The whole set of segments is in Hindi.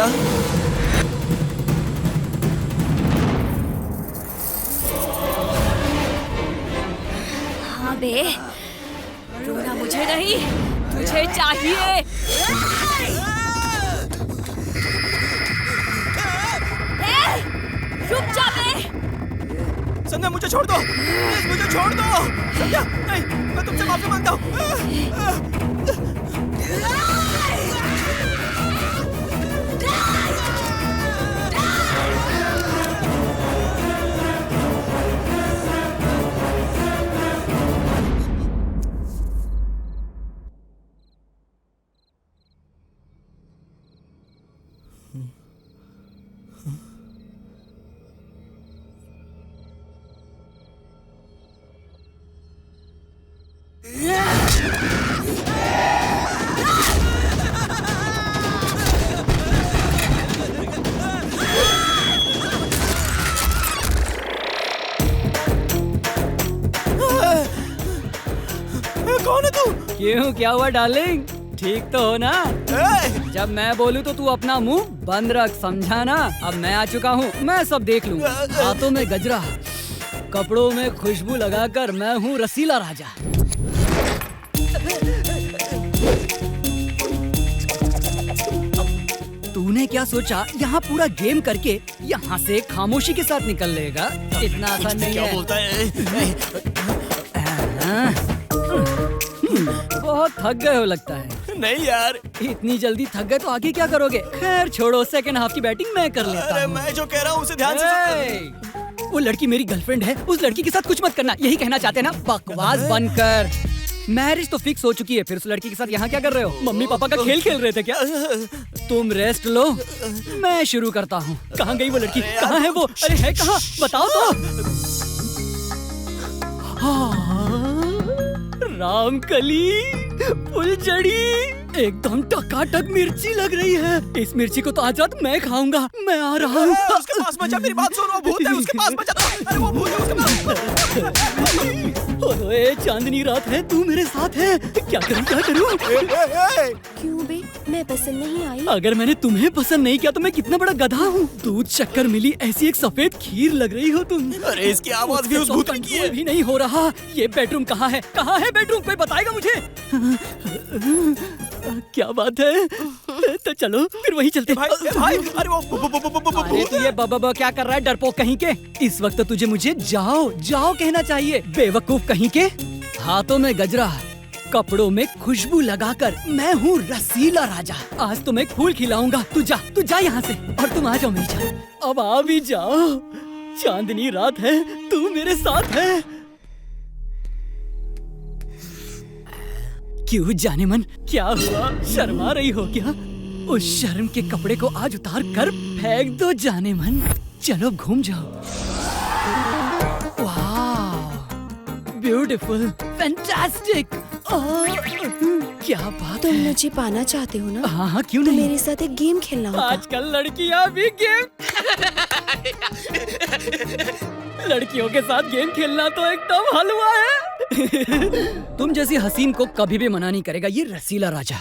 राजा। हाँ बे, रोना मुझे नहीं, तुझे चाहिए। रुक जा बे। संध्या मुझे छोड़ दो, प्लीज मुझे छोड़ दो। संध्या नहीं, मैं तुमसे माफी मांगता हूँ। कौन है तू? क्यों, क्या हुआ डार्लिंग? ठीक तो हो ना? जब मैं बोलूँ तो तू अपना मुंह बंद रख, समझा ना? अब मैं आ चुका हूँ, मैं सब देख लूँ। हाथों में गजरा, कपड़ों में खुशबू लगाकर मैं हूँ रसीला राजा। तूने क्या सोचा यहाँ पूरा गेम करके यहाँ से खामोशी के साथ निकल लेगा? इतना आसान नहीं है। क्या बोलता है? बहुत थक गए हो लगता है। नहीं यार, इतनी जल्दी थक गए तो आगे क्या करोगे? खैर छोड़ो, सेकंड हाफ की बैटिंग मैं कर लेता अरे हूँ। मैं जो कह रहा हूँ उसे ध्यान से। वो लड़की मेरी गर्लफ्रेंड है, उस लड़की के साथ कुछ मत करना, यही कहना चाहते ना? बकवास बंद कर। मैरिज तो फिक्स हो चुकी है, फिर उस लड़की के साथ यहाँ क्या कर रहे हो? मम्मी पापा का खेल खेल रहे थे क्या? तुम रेस्ट लो, मैं शुरू करता हूँ। कहाँ गई वो लड़की? कहाँ है वो? अरे है कहाँ? बताओ तो। रामकली, फुलझड़ी, एकदम टकाटक मिर्ची लग रही है। इस मिर्ची को तो आज रात मैं खाऊंगा। मैं आ रहा हूँ। उसके पास मत जा, मेरी बात सुन, वो भूत है, उसके पास मत जा। अरे वो भूत है, उसके पास। ओए चांदनी रात है, तू मेरे साथ है, क्या करूँ क्या करूँ? क्यों बे, मैं पसंद नहीं आई? अगर मैंने तुम्हें पसंद नहीं किया तो मैं कितना बड़ा गधा हूँ। दूध शक्कर मिली ऐसी एक सफेद खीर लग रही हो तुम। अरे इसकी आवाज भी उस भूत की है। भी नहीं हो रहा। ये बेडरूम कहाँ है? कहाँ है बेडरूम? कोई बताएगा मुझे? क्या बात है? तो चलो फिर वही चलते। भाई, अरे वो अरे तू ये बब क्या कर रहा है, डरपोक कहीं के? इस वक्त तुझे मुझे जाओ जाओ कहना चाहिए, बेवकूफ कहीं के। हाथों में गजरा, कपड़ों में खुशबू लगाकर मैं हूँ रसीला राजा। आज तो मैं एक फूल खिलाऊंगा। तू जा यहाँ से, और तुम आ जाओ मेरी जान। अब आ भी जाओ, चांदनी रात है, तू मेरे साथ है। क्यों जाने मन, क्या हुआ? शर्मा रही हो क्या? उस शर्म के कपड़े को आज उतार कर फेंक दो जाने मन। चलो घूम जाओ। वाह, ब्यूटीफुल, फैंटास्टिक। क्या बात तुम है? मुझे पाना चाहते हो ना? हाँ हाँ, क्यों तो नहीं? मेरे साथ एक गेम खेलना होगा। आजकल लड़कियां भी गेम लड़कियों के साथ गेम खेलना तो एकदम हलवा है। तुम जैसी हसीन को कभी भी मना नहीं करेगा ये रसीला राजा।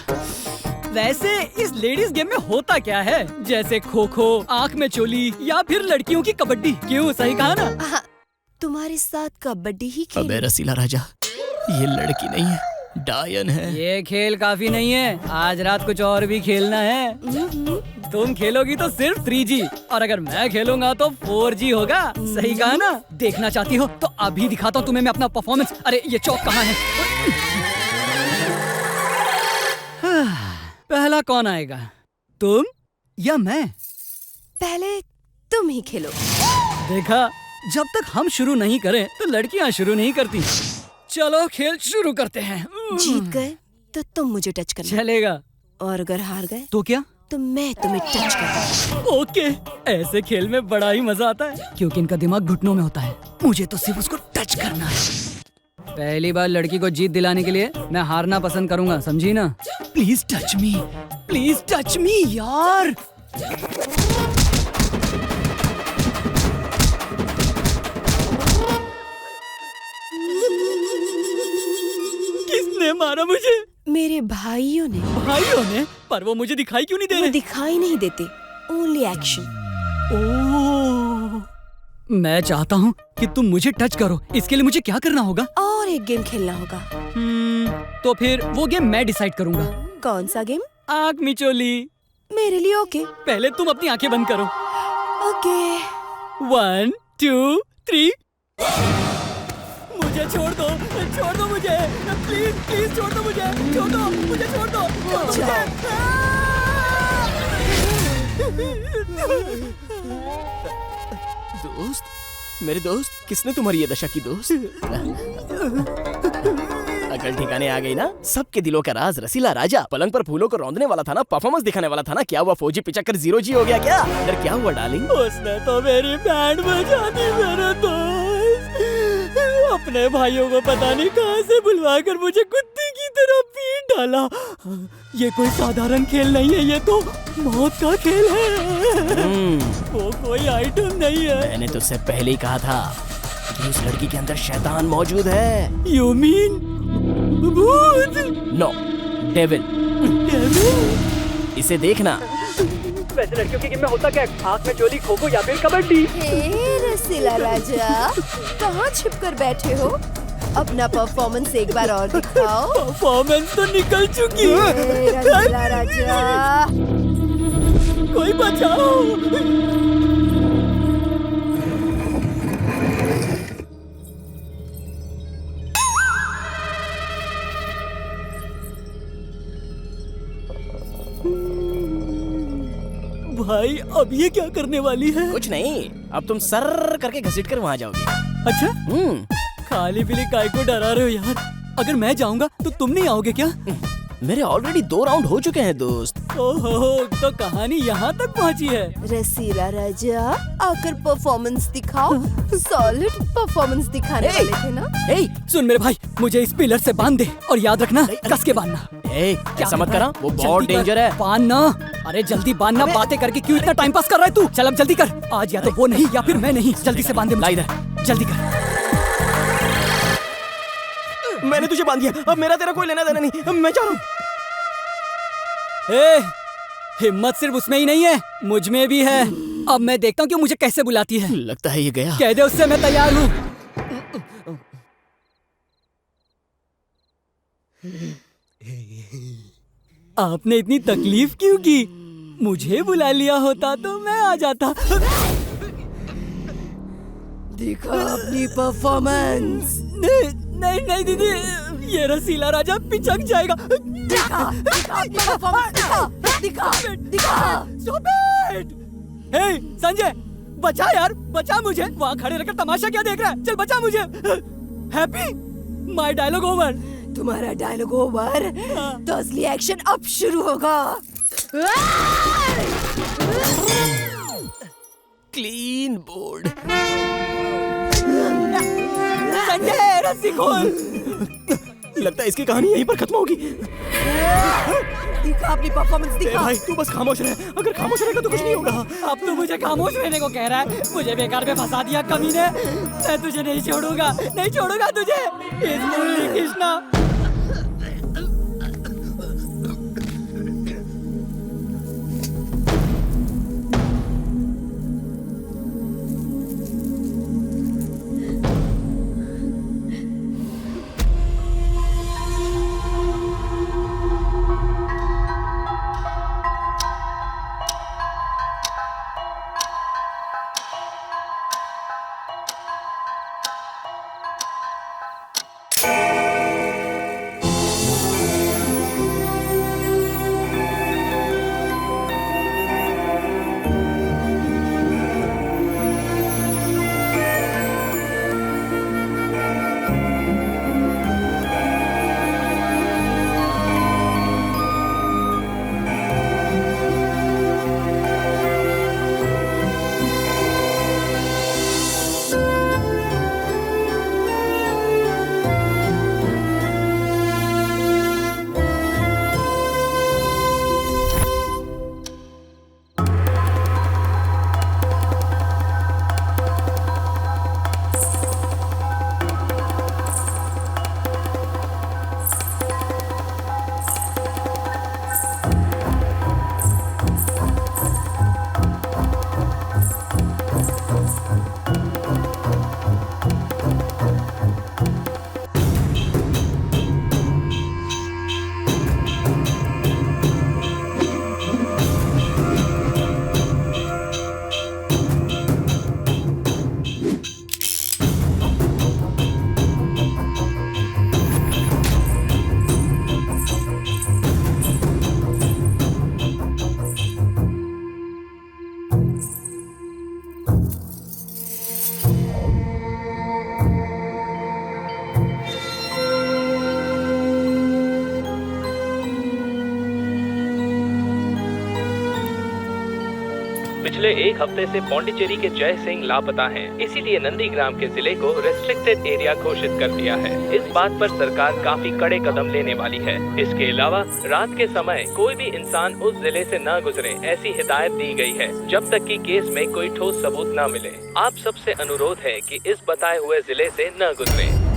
वैसे इस लेडीज गेम में होता क्या है? जैसे खो खो, आँख में चोली, या फिर लड़कियों की कबड्डी। क्यों, सही कहा ना? तुम्हारे साथ कबड्डी ही खेल। अबे रसीला राजा, ये लड़की नहीं है, डायन है। ये खेल काफी नहीं है, आज रात कुछ और भी खेलना है। तुम खेलोगी तो सिर्फ 3G, और अगर मैं खेलूंगा तो 4G होगा। सही कहा ना? देखना चाहती हो तो अभी दिखाता हूँ तुम्हें मैं अपना परफॉर्मेंस। अरे ये चौक कहाँ है? पहला कौन आएगा, तुम या मैं? पहले तुम ही खेलो। देखा, जब तक हम शुरू नहीं करें तो लड़कियां शुरू नहीं करती। चलो खेल शुरू करते हैं। जीत गए तो तुम मुझे टच करना, चलेगा। और अगर हार गए तो क्या? तो मैं तुम्हें टच करूंगा। ओके, ऐसे खेल में बड़ा ही मजा आता है, क्योंकि इनका दिमाग घुटनों में होता है। मुझे तो सिर्फ उसको टच करना है। पहली बार लड़की को जीत दिलाने के लिए मैं हारना पसंद करूंगा, समझी ना? Please touch me, please touch me यार। किसने मारा मुझे? मेरे भाइयों ने। भाइयों ने? पर वो मुझे दिखाई क्यों नहीं दे वो रहे? दिखाई नहीं देते, ओनली एक्शन। ओह, मैं चाहता हूँ कि तुम मुझे टच करो। इसके लिए मुझे क्या करना होगा? और एक गेम खेलना होगा। तो फिर वो गेम मैं डिसाइड करूंगा। कौन सा गेम? आँख मिचोली। मेरे लिए ओके। पहले तुम अपनी आंखें बंद करो। ओके। 1 2 3। मुझे छोड़ दो मुझे, प्लीज प्लीज छोड़ दो मुझे, छोड़ दो मुझे, छोड़ दो मुझे। दोस्त, मेरे दोस्त, किसने तुम्हारी ये दशा की दोस्त? अकल ठिकाने आ गई ना? सबके दिलों का राज रसीला राजा पलंग पर फूलों को रौंदने वाला था ना, परफॉर्मेंस दिखाने वाला था ना। क्या हुआ फौजी पिचक्कर 0G हो गया क्या? अंदर क्या हुआ डार्लिंग? उसने तो मेरी बैंड बजा दी मेरे दोस्त। अपने भाइयों को पता नहीं कहां से बुलवा कर मुझे कुत्ते की तरह पीट डाला। ये कोई साधारण खेल नहीं है, ये तो मौत का खेल है। वो कोई आइटम नहीं है। मैंने तुझसे पहले ही कहा था कि उस लड़की के अंदर शैतान मौजूद है। You mean भूत? No, devil. इसे देखना। वैसे लड़कियों के गेम में होता क्या? आँख में चोली, खो खो या फिर कबड्डी। हे रसीला राजा, कहाँ छिप कर बैठे हो? अपना परफॉर्मेंस एक बार और दिखाओ। परफॉर्मेंस तो निकल चुकी है। हे रसीला राजा, कोई बचाओ। भाई अब ये क्या करने वाली है? कुछ नहीं, अब तुम सर करके घसीट कर वहाँ जाओगी। अच्छा, खाली पीली काय को डरा रहे हो यार? अगर मैं जाऊंगा तो तुम नहीं आओगे क्या? मेरे ऑलरेडी 2 राउंड हो चुके हैं दोस्त। ओहो, तो कहानी यहाँ तक पहुँची है। रसीला राजा आकर परफॉर्मेंस दिखाओ। सॉलिड परफॉर्मेंस दिखाने वाले थे ना? ए, सुन मेरे भाई, मुझे इस पिलर से बांध दे और याद रखना कस के बांधना। ए, ऐसा मत करा, वो बहुत डेंजर है। बांधना। अरे जल्दी बांधना, बातें करके क्यों इतना टाइम पास कर रहा है तू? चल अब जल्दी कर। आज या तो वो नहीं या फिर मैं नहीं। जल्दी से बांध दे मुझे। जल्दी कर। मैंने तुझे बांध दिया, अब मेरा तेरा कोई लेना देना नहीं। अब मैं जा रहा हूँ। ए, हिम्मत सिर्फ उसमें ही नहीं है, मुझ में भी है। अब मैं देखता हूँ कि मुझे कैसे बुलाती है। लगता है ये गया। कह दे उससे मैं तैयार हूँ। आपने इतनी तकलीफ क्यों की? मुझे बुला लिया होता तो मैं आ जाता। दिखा अपनी परफॉर्मेंस। नहीं नहीं दीदी, ये रसीला राजा पिचक जाएगा। दिखा अपनी परफॉर्मेंस, दिखा दिखा। Stop it! Hey, संजय, बचा यार, बचा मुझे। वहाँ खड़े रहकर तमाशा क्या देख रहा है? चल बचा मुझे। Happy, my dialogue over. तुम्हारा डायलॉग ओवर, तो असली एक्शन अब शुरू होगा। Clean board. संजय, रस्सी खोल। लगता है इसकी कहानी यहीं पर खत्म होगी। दिखा अपनी परफॉर्मेंस, दिखा। भाई तू बस खामोश रह, अगर खामोश रहेगा तो कुछ नहीं होगा। अब तू मुझे खामोश रहने को कह रहा है? मुझे बेकार में फंसा दिया कमीने। मैं तुझे नहीं छोड़ूंगा, नहीं छोड़ूंगा तुझे। इस मुरली कृष्णा। पिछले एक हफ्ते से पौंडीचेरी के जय सिंह लापता हैं। इसीलिए नंदीग्राम के जिले को रेस्ट्रिक्टेड एरिया घोषित कर दिया है। इस बात पर सरकार काफी कड़े कदम लेने वाली है। इसके अलावा रात के समय कोई भी इंसान उस जिले से न गुजरे, ऐसी हिदायत दी गई है जब तक कि केस में कोई ठोस सबूत न मिले। आप सबसे अनुरोध है कि इस बताए हुए जिले से न गुजरें।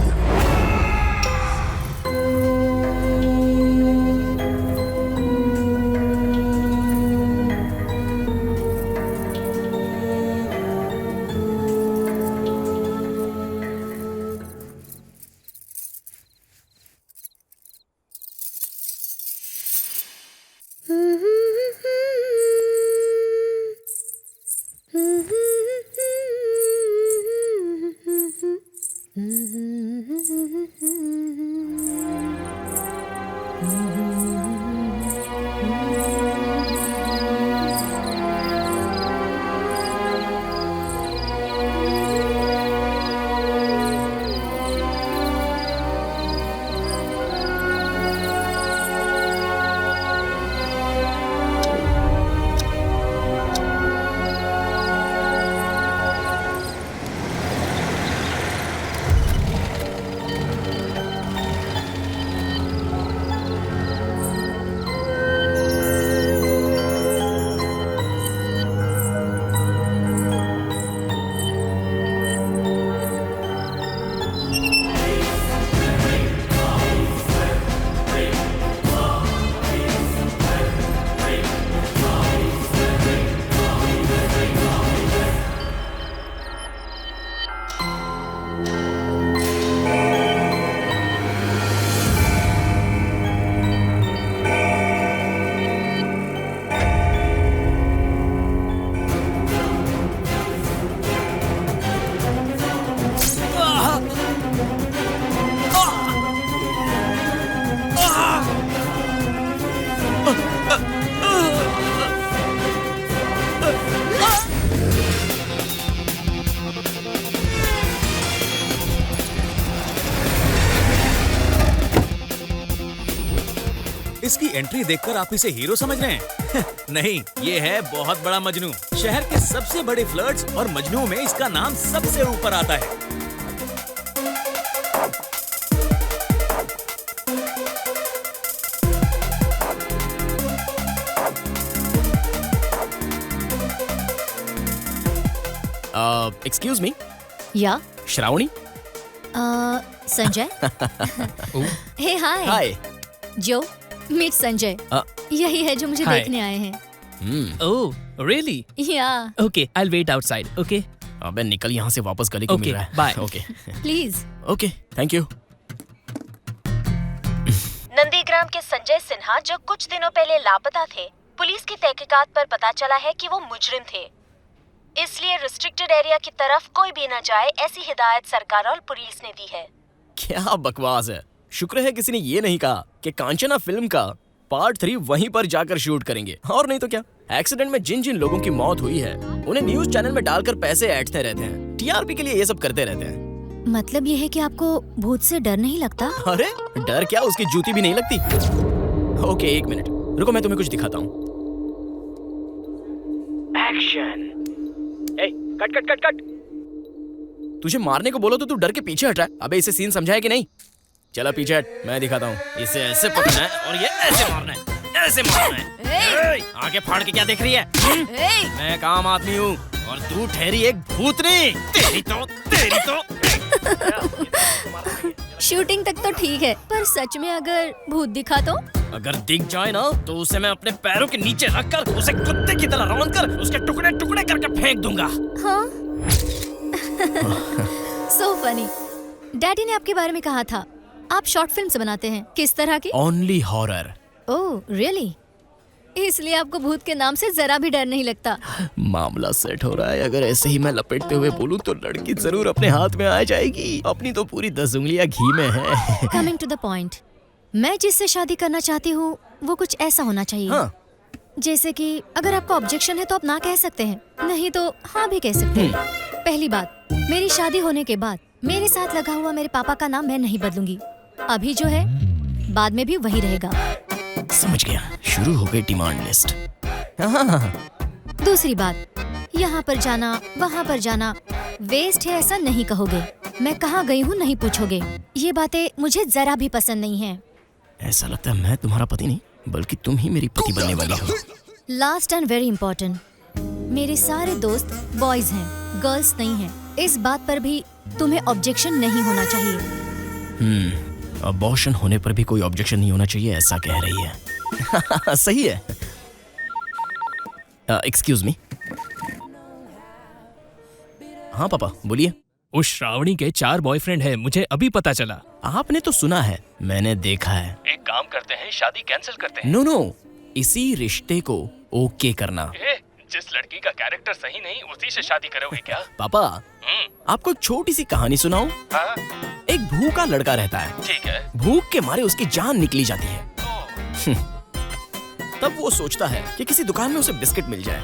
इसकी एंट्री देखकर आप इसे हीरो समझ रहे हैं? नहीं, ये है बहुत बड़ा मजनू। शहर के सबसे बड़े फ्लर्ट्स और मजनू में इसका नाम सबसे ऊपर आता है। एक्सक्यूज मी, या श्रावणी। संजय। हे हाय। हाय। जो मीट संजय यही है जो मुझे Hi. देखने आए हैं। Oh really? या okay, I wait outside. Okay अबे निकल यहाँ से, वापस गली को Okay, मिल रहा है। bye. Okay please. Okay, thank you. Nandigram के संजय सिन्हा जो कुछ दिनों पहले लापता थे, पुलिस की तहकीकात पर पता चला है कि वो मुजरिम थे। इसलिए रिस्ट्रिक्टेड एरिया की तरफ कोई भी न जाए, ऐसी हिदायत सरकार और पुलिस ने दी है। क्या बकवास है। शुक्र है किसी ने ये नहीं कहा कि कांचना फिल्म का पार्ट 3 वहीं पर जाकर शूट करेंगे। और नहीं तो क्या, एक्सीडेंट में जिन जिन लोगों की मौत हुई है उन्हें न्यूज चैनल में डालकर पैसे ऐंठते रहते हैं। टीआरपी के लिए ये सब करते रहते हैं। मतलब ये है कि आपको भूत से डर नहीं लगता? अरे डर क्या, उसकी जूती भी नहीं लगती। ओके एक मिनट रुको, मैं तुम्हें कुछ दिखाता हूँ। Action. Cut cut cut cut. तुझे मारने को बोलो तो तू डर के पीछे हट रहा है। अबे इसे सीन समझा है कि नहीं? चला पीछे हट, मैं दिखाता हूँ। इसे ऐसे पकड़ना है और ये ऐसे मारना है, ऐसे मारना है। आगे फाड़ के क्या देख रही है? मैं काम आदमी हूँ और तू ठहरी एक भूतनी। तेरी तो शूटिंग तक तो ठीक है, पर सच में अगर भूत दिखा तो? अगर दिख जाए ना तो उसे मैं अपने पैरों के नीचे रखकर उसे कुत्ते की तरह रौंद कर उसके टुकड़े टुकड़े करके फेंक दूंगा। हाँ। So funny. डैडी ने आपके बारे में कहा था आप शॉर्ट फिल्म्स बनाते हैं। किस तरह की? Only horror. Oh really? इसलिए आपको भूत के नाम से जरा भी डर नहीं लगता? मामला सेट हो रहा है। अगर ऐसे ही मैं लपेटते हुए बोलूं तो लड़की जरूर अपने हाथ में आ जाएगी। अपनी तो पूरी 10 उंगलियां घी में है। कमिंग टू द पॉइंट, मैं जिससे शादी करना चाहती हूँ वो कुछ ऐसा होना चाहिए। हाँ। जैसे कि अगर आपको ऑब्जेक्शन है तो आप ना कह सकते हैं, नहीं तो हाँ भी कह सकते हैं। पहली बात, मेरी शादी होने के बाद मेरे साथ लगा हुआ मेरे पापा का नाम मैं नहीं बदलूंगी। अभी जो है बाद में भी वही रहेगा। समझ गया, शुरू हो गई डिमांड लिस्ट। दूसरी बात, यहाँ पर जाना, वहाँ पर जाना, वेस्ट है ऐसा नहीं कहोगे। मैं कहाँ गई हूँ नहीं पूछोगे। ये बातें मुझे जरा भी पसंद नहीं है। ऐसा लगता है मैं तुम्हारा पति नहीं बल्कि तुम ही मेरी पति बनने वाली हो। लास्ट एंड वेरी इंपॉर्टेंट, मेरे सारे दोस्त बॉयज हैं, गर्ल्स नहीं हैं। इस बात पर भी तुम्हें ऑब्जेक्शन नहीं होना चाहिए। अबॉर्शन होने पर भी कोई ऑब्जेक्शन नहीं होना चाहिए, ऐसा कह रही है। सही है। Excuse me. हाँ पापा बोलिए। उस श्रावणी के 4 बॉयफ्रेंड है, मुझे अभी पता चला। आपने तो सुना है, मैंने देखा है। एक काम करते हैं, शादी कैंसिल करते हैं। नो नो, इसी रिश्ते को ओके करना। जिस लड़की का कैरेक्टर सही नहीं उसी से शादी करोगे क्या? पापा आपको एक छोटी सी कहानी सुनाऊं? हाँ? एक भूखा लड़का रहता है। ठीक है। भूख के मारे उसकी जान निकली जाती है। तब वो सोचता है कि किसी दुकान में उसे बिस्किट मिल जाए।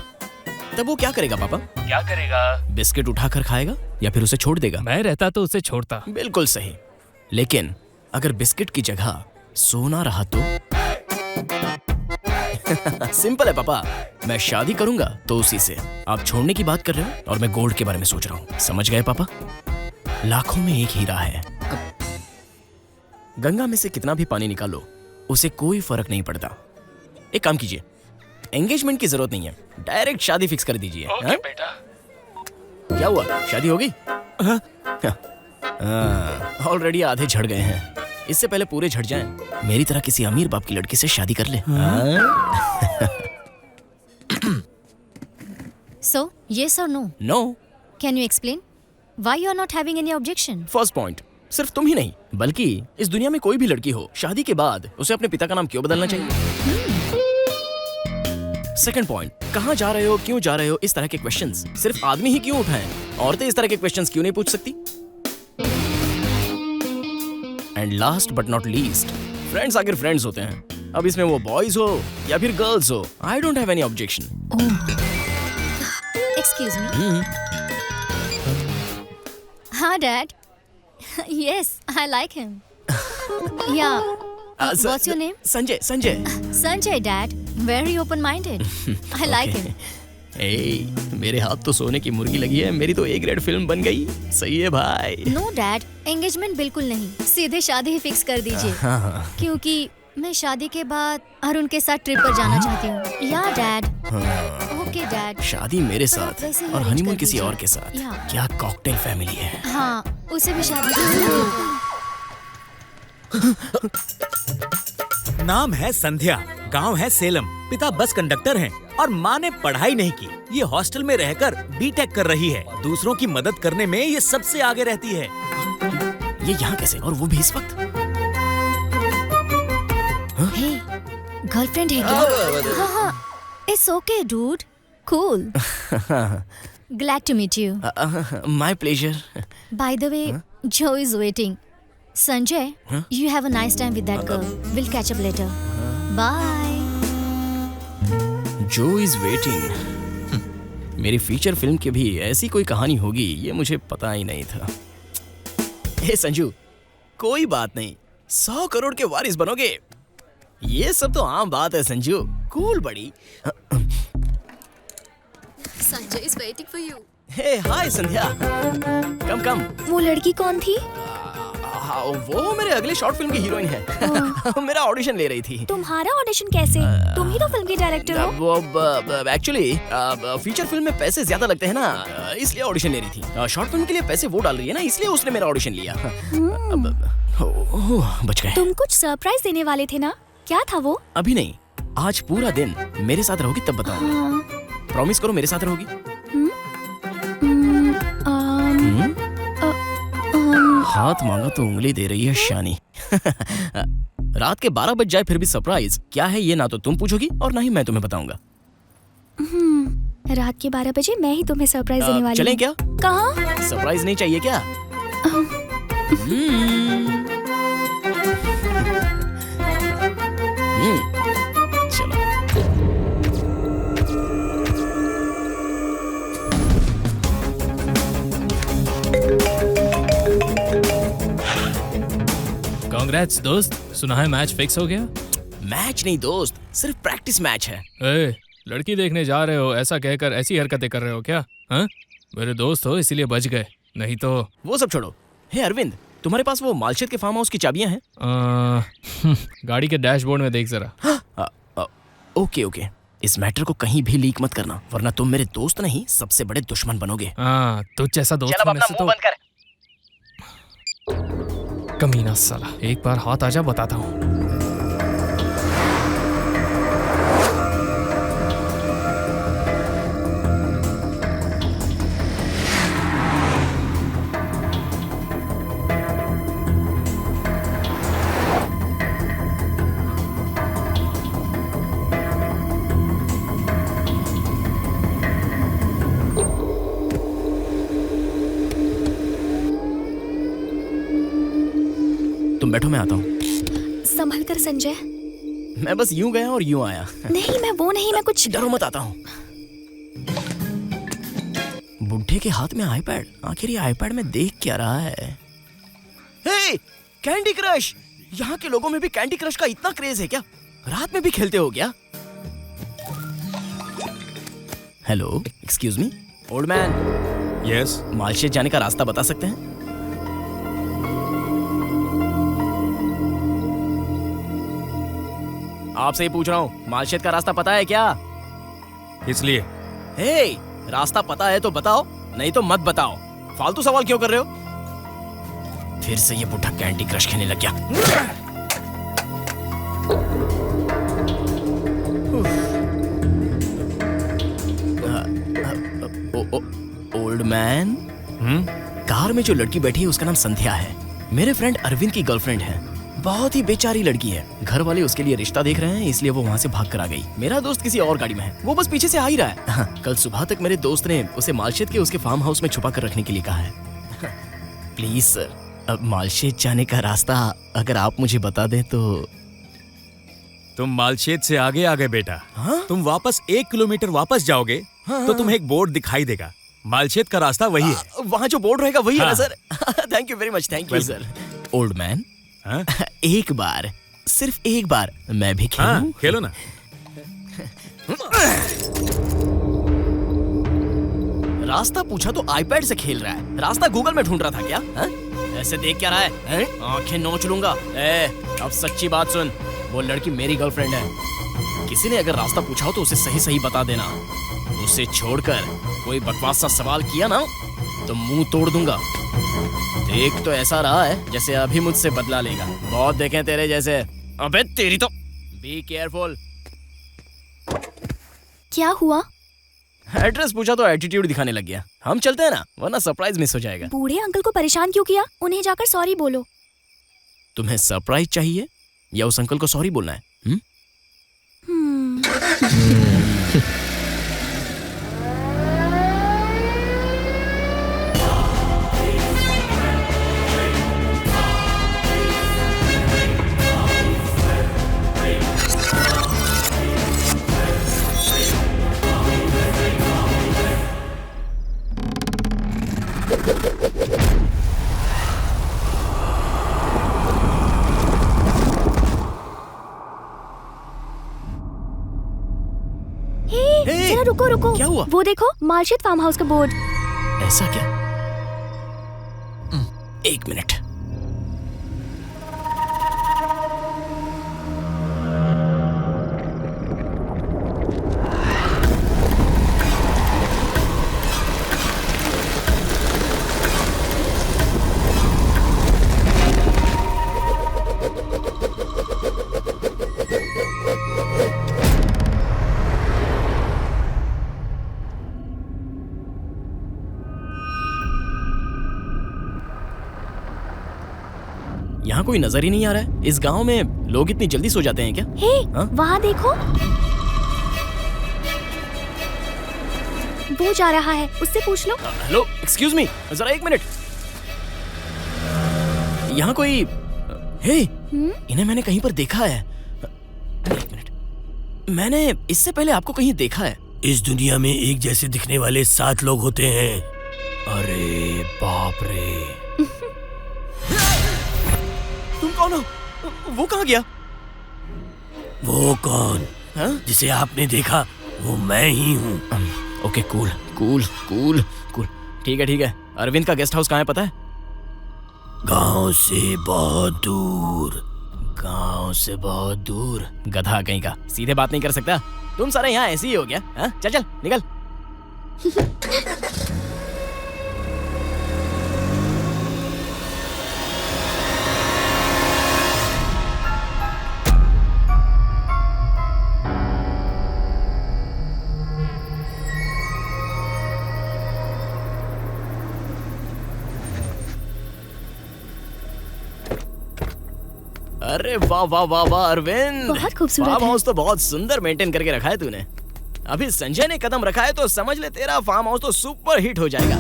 तब वो क्या करेगा पापा? क्या करेगा? बिस्किट उठाकर खाएगा या फिर उसे छोड़ देगा? मैं रहता तो उसे छोड़ता। बिल्कुल सही। लेकिन अगर बिस्किट की जगह सोना रहा तो? सिंपल है पापा, मैं शादी करूंगा तो उसी से। आप छोड़ने की बात कर रहे हो और मैं गोल्ड के बारे में सोच रहा हूँ। समझ गए पापा? लाखों में एक हीरा है। गंगा में से कितना भी पानी निकालो उसे कोई फर्क नहीं पड़ता। एक काम कीजिए, एंगेजमेंट की जरूरत नहीं है, डायरेक्ट शादी फिक्स कर दीजिए। ओके बेटा। क्या हुआ, शादी हो गई? ऑलरेडी आधे झड़ गए हैं, इससे पहले पूरे झड़ जाएं। मेरी तरह किसी अमीर बाप की लड़की से शादी कर ले। So, yes or no? No. Can you explain why you are not having any objection? First point, सिर्फ तुम ही नहीं बल्कि इस दुनिया में कोई भी लड़की हो, शादी के बाद उसे अपने पिता का नाम क्यों बदलना चाहिए? सेकंड पॉइंट, कहाँ जा रहे हो, क्यों जा रहे हो, इस तरह के क्वेश्चंस सिर्फ आदमी ही क्यों उठाएं? औरतें इस तरह के क्वेश्चंस क्यों नहीं पूछ सकती? And last but not least, friends आखिर फ्रेंड्स होते हैं। अब इसमें वो बॉयज हो या फिर गर्ल्स हो, I don't have any objection. Excuse me. हाँ Dad. Yes, I like him. Yeah. What's your name? Sanjay. Sanjay. Sanjay, Dad. Very open-minded. I like him. मेरे हाथ तो सोने की मुर्गी लगी है, मेरी तो A ग्रेड फिल्म बन गई। सही है भाई। No, Dad. Engagement बिल्कुल नहीं, सीधे शादी ही फिक्स कर दीजिए। क्योंकि मैं शादी के बाद अरुण के साथ ट्रिप पर जाना चाहती हूँ। या डैड। Okay dad. शादी मेरे साथ वैसे ही और arrange हनीमून कर किसी दीजिए। और के साथ। या। क्या कॉकटेल फैमिली है। हाँ, उसे भी शादी नाम है संध्या, गांव है सेलम, पिता बस कंडक्टर हैं और माँ ने पढ़ाई नहीं की। ये हॉस्टल में रहकर बीटेक कर रही है। दूसरों की मदद करने में ये सबसे आगे रहती है। ये यहाँ कैसे, और वो भी इस वक्त? हे, गर्लफ्रेंड है क्या? हाँ, it's okay dude, cool. Glad to meet you. My pleasure. By the way, Joe is waiting. Sanjay, you have a nice time with that girl. We'll catch up later. Bye. जो इज वेटिंग। मेरी फीचर फिल्म की भी ऐसी कोई कहानी होगी, ये मुझे पता ही नहीं था। हे संजू, कोई बात नहीं, 100 करोड़ के वारिस बनोगे। ये सब तो आम बात है संजू, कूल बड़ी। Sanjay is waiting for you. हे हाय संध्या, कम कम। वो लड़की कौन थी? वो मेरे अगले शॉर्ट फिल्म की हीरोइन है। मेरा ऑडिशन ले रही थी। तुम्हारा ऑडिशन कैसे? तुम ही तो फिल्म के डायरेक्टर हो। वो एक्चुअली फीचर फिल्म में पैसे ज्यादा लगते हैं ना, इसलिए ऑडिशन ले रही थी। शॉर्ट फिल्म के लिए पैसे वो डाल रही है ना, इसलिए उसने मेरा ऑडिशन लिया। बच गए। तुम कुछ सरप्राइज देने वाले थे ना, क्या था वो? अभी नहीं, आज पूरा दिन मेरे साथ रहोगी तब बताऊंगा। प्रॉमिस करो मेरे साथ रहोगी। हाथ मांगा तो उंगली दे रही है शानी। रात के 12 बज जाए फिर भी सरप्राइज क्या है ये ना तो तुम पूछोगी और ना ही मैं तुम्हें बताऊंगा। रात के 12 बजे मैं ही तुम्हें सरप्राइज देने वाली चलें हूँ। क्या? कहाँ? सरप्राइज नहीं चाहिए क्या? चलो। कांग्रेट्स दोस्त, सुना है मैच फिक्स हो गया? मैच नहीं दोस्त, सिर्फ प्रैक्टिस मैच है। लड़की देखने जा रहे हो ऐसा कहकर ऐसी हरकतें कर रहे हो क्या? हाँ, मेरे दोस्त हो इसीलिए बच गए, नहीं तो वो सब छोड़ो। हे अरविंद, तुम्हारे पास वो मालशेद के फार्म हाउस की चाबियां हैं? गाड़ी के डैशबोर्ड में देख जरा। ओके ओके, इस मैटर को कहीं भी लीक मत करना, वरना तुम मेरे दोस्त नहीं सबसे बड़े दुश्मन बनोगे। हाँ, तुझ जैसा दोस्त होने से तो कमीना साला। एक बार हाथ आजा, बताता हूँ। तुम बैठो, मैं आता हूँ। संभल कर संजय। मैं बस यूं गया और यूं आया। नहीं, मैं वो नहीं, मैं कुछ। डरो मत, आता हूँ। बुढ़े के हाथ में आईपैड, आखिर ये आईपैड में देख क्या रहा है? हे, कैंडी क्रश! यहाँ के लोगों में भी कैंडी क्रश का इतना क्रेज है क्या? रात में भी खेलते हो क्या? Hello, excuse me, old man. Yes. Malshej जाने का रास्ता बता सकते हैं? आपसे ही पूछ रहा हूँ, मालशेज का रास्ता पता है क्या? इसलिए हे, रास्ता पता है तो बताओ, नहीं तो मत बताओ। फालतू सवाल क्यों कर रहे हो? फिर से ये बुढ़ा कैंडी क्रश खेलने लग गया। ओल्ड मैन, कार में जो लड़की बैठी है उसका नाम संध्या है। मेरे फ्रेंड अरविंद की गर्लफ्रेंड है। बहुत ही बेचारी लड़की है। घर वाले उसके लिए रिश्ता देख रहे हैं, इसलिए वो वहाँ से भाग कर आ गई। मेरा दोस्त किसी और गाड़ी में है, वो बस पीछे से आ ही रहा है। हाँ, कल सुबह तक मेरे दोस्त ने उसे मालशेज के उसके फार्म हाउस में छुपा कर रखने के लिए कहा है। प्लीज सर, अब मालशेज जाने का रास्ता अगर आप मुझे बता दें तो। तुम मालशेज से आगे आ गए बेटा। हाँ? तुम वापस 1 किलोमीटर वापस जाओगे तो तुम्हें एक बोर्ड दिखाई देगा। मालशेज का रास्ता वही है। वहाँ जो बोर्ड रहेगा वही है ना हाँ। Sir? Thank you very much, thank you sir. Old man, हाँ? एक बार, सिर्फ एक बार मैं भी खेलूं? हाँ, खेलो ना। रास्ता पूछा तो आईपैड से खेल रहा है। रास्ता गूगल में ढूंढ रहा था क्या? हा? ऐसे देख क्या रहा है? आंखें नोच लूंगा। अब सच्ची बात सुन, वो लड़की मेरी गर्लफ्रेंड है। किसी ने अगर रास्ता पूछा हो तो उसे सही सही बता देना। उसे छोड़कर कोई बकवास सा सवाल किया ना तो मुंह तोड़ दूंगा। देख तो ऐसा रहा है जैसे अभी मुझसे बदला लेगा। बहुत देखे तेरे जैसे। अबे तेरी तो। Be careful. क्या हुआ? एड्रेस पूछा तो एटीट्यूड दिखाने लग गया। हम चलते हैं ना, वरना सरप्राइज मिस हो जाएगा। बूढ़े अंकल को परेशान क्यों किया? उन्हें जाकर सॉरी बोलो। तुम्हें सरप्राइज चाहिए या उस अंकल को सॉरी बोलना है? जरा रुको रुको। क्या हुआ? वो देखो, मालशेज फार्म हाउस का बोर्ड। ऐसा क्या? एक मिनट। यहाँ कोई नजर ही नहीं आ रहा है। इस गांव में लोग इतनी जल्दी सो जाते हैं क्या? हे, हाँ? वहाँ देखो, वो जा रहा है, उससे पूछ लो। हेलो, एक्सक्यूज मी, जरा एक मिनट। यहाँ कोई। हे, इन्हें मैंने कहीं पर देखा है। एक मिनट, मैंने इससे पहले आपको कहीं देखा है। इस दुनिया में एक जैसे दिखने वाले 7 लोग होते हैं। अरे बाप रे। तुम कौन हो? वो कहाँ गया? वो कौन? हाँ? जिसे आपने देखा वो मैं ही हूँ। Okay cool cool cool cool. ठीक है। अरविंद का गेस्ट हाउस कहाँ है पता है? गांव से बहुत दूर। गांव से बहुत दूर। गधा कहीं का, सीधे बात नहीं कर सकता। तुम सारे यहाँ ऐसे ही हो गया? हाँ? चल निकल। अरे वाह वाह वाह वाह अरविंद, बहुत खूबसूरत फार्म है। हाउस तो बहुत सुंदर मेंटेन करके रखा है तूने। अभी संजय ने कदम रखा है तो समझ ले तेरा फार्म हाउस तो सुपर हिट हो जाएगा।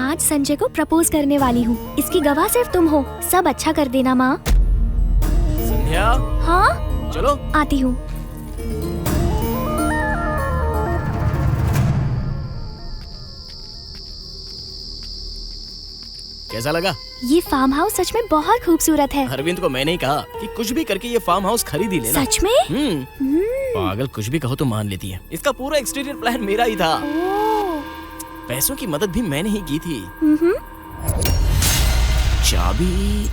आज संजय को प्रपोज करने वाली हूँ। इसकी गवाह सिर्फ तुम हो। सब अच्छा कर देना माँ। संध्या हाँ चलो। आती हूँ। कैसा लगा? ये फार्म हाउस सच में बहुत खूबसूरत है। अरविंद को मैंने ही कहा कि कुछ भी करके ये फार्म हाउस खरीद ही लेना। सच में? पागल, कुछ भी कहो तो मान लेती है। इसका पूरा एक्सटीरियर प्लान मेरा ही था। पैसों की मदद भी मैंने ही की थी। चाबी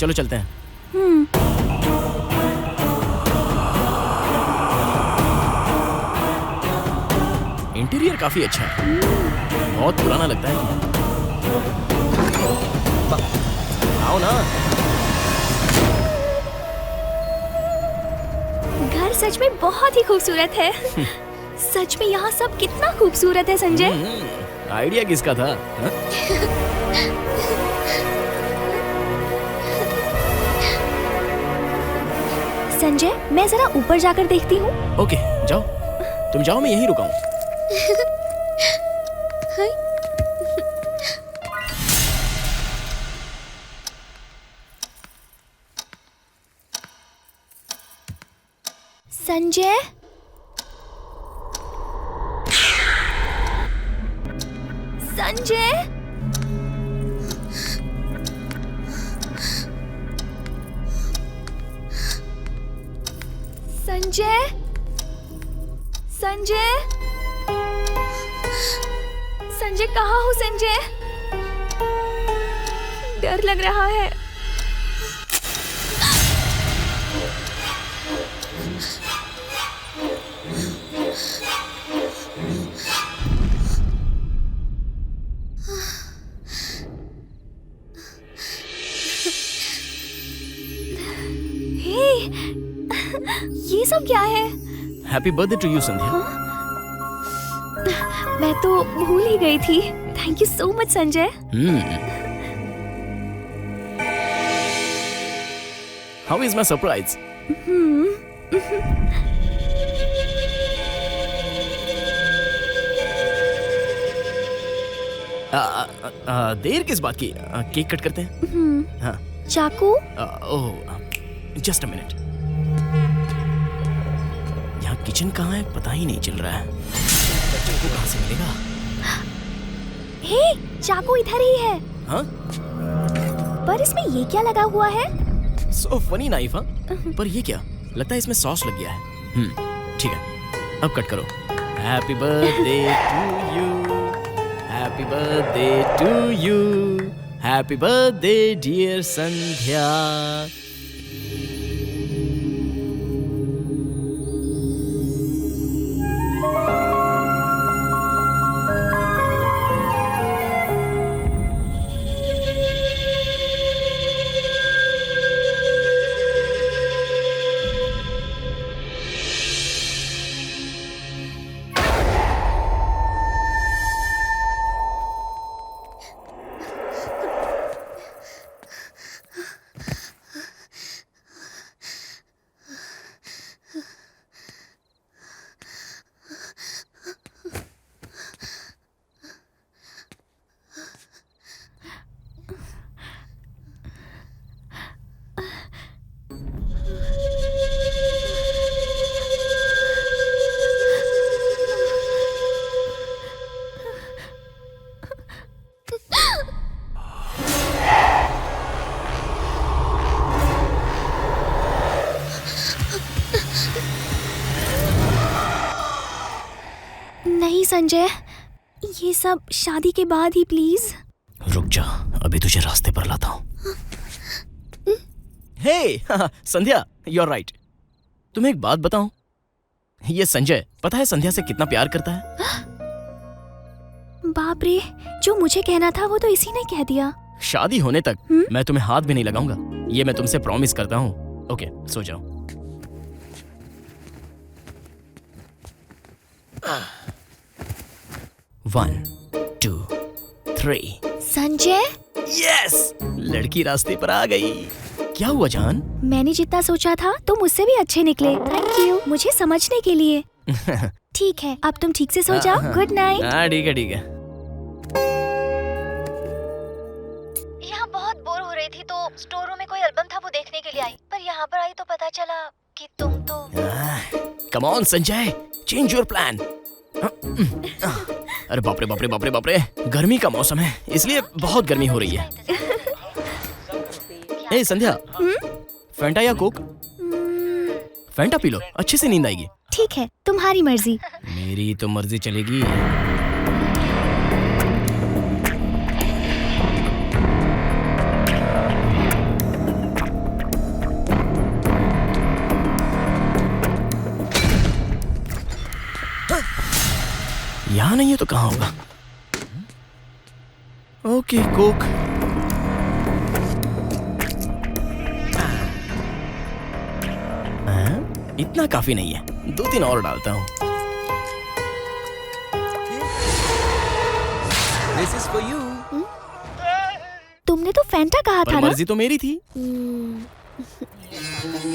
चलो चलते हैं। इंटीरियर काफी अच्छा है, बहुत पुराना लगता है। आओ ना। घर सच में बहुत ही खूबसूरत है। सच में यहाँ सब कितना खूबसूरत है संजय। आइडिया किसका था? हा? संजय मैं जरा ऊपर जाकर देखती हूँ। ओके जाओ, तुम जाओ, मैं यहीं रुका हूँ। संजय संजय संजय संजय संजय कहाँ हो संजय? डर लग रहा है। ये सब क्या है? Happy birthday to you Sandhya. मैं तो भूल ही गई थी। Thank you so much Sanjay. How is my surprise? देर किस बात की? केक कट करते हैं। हाँ। चाकू? Oh just a minute. यहाँ किचन कहाँ है पता ही नहीं चल रहा है। बच्चों को कहाँ से मिलेगा? हे, चाकू इधर ही है। हाँ? पर इसमें ये क्या लगा हुआ है? So funny knife. हाँ? पर ये क्या? लगता है इसमें सॉस लग गया है। ठीक है, अब कट करो। Happy birthday to you, happy birthday to you, happy birthday dear Sandhya. Sanjay, ये सब शादी के बाद ही प्लीज। रुक जा, अभी तुझे रास्ते पर लाता हूँ। हे संध्या, यू आर राइट। तुम्हें एक बात बताऊं, ये संजय पता है संध्या से कितना प्यार करता है? बाप रे, जो मुझे कहना था वो तो इसी ने कह दिया। शादी होने तक मैं तुम्हें हाथ भी नहीं लगाऊंगा, ये मैं तुमसे प्रॉमिस करता हूँ। ओके, सो जाओ। One, two, three. Sanjay, yes, लड़की रास्ते पर आ गई। क्या हुआ जान? मैंने जितना सोचा था तुम मुझसे भी अच्छे निकले। थैंक यू मुझे समझने के लिए। ठीक है, अब तुम ठीक से सो जाओ। Good night. हाँ ठीक है ठीक है। यहाँ बहुत बोर हो रही थी तो स्टोर रूम में कोई एल्बम था वो देखने के लिए आई, पर यहाँ पर आई तो पता चला कि तुम तो। Come on Sanjay, change your plan. अरे बाप रे बाप रे बाप रे बाप रे, गर्मी का मौसम है इसलिए बहुत गर्मी हो रही है। ए संध्या, फैंटा या कोक? फैंटा पी लो, अच्छे से नींद आएगी। ठीक है, तुम्हारी मर्जी। मेरी तो मर्जी चलेगी। यहाँ नहीं है तो कहाँ होगा? Okay, Coke. इतना काफी नहीं है, 2-3 और डालता हूँ। This is for you. तुमने तो फैंटा कहा था ना? मर्जी तो मेरी थी।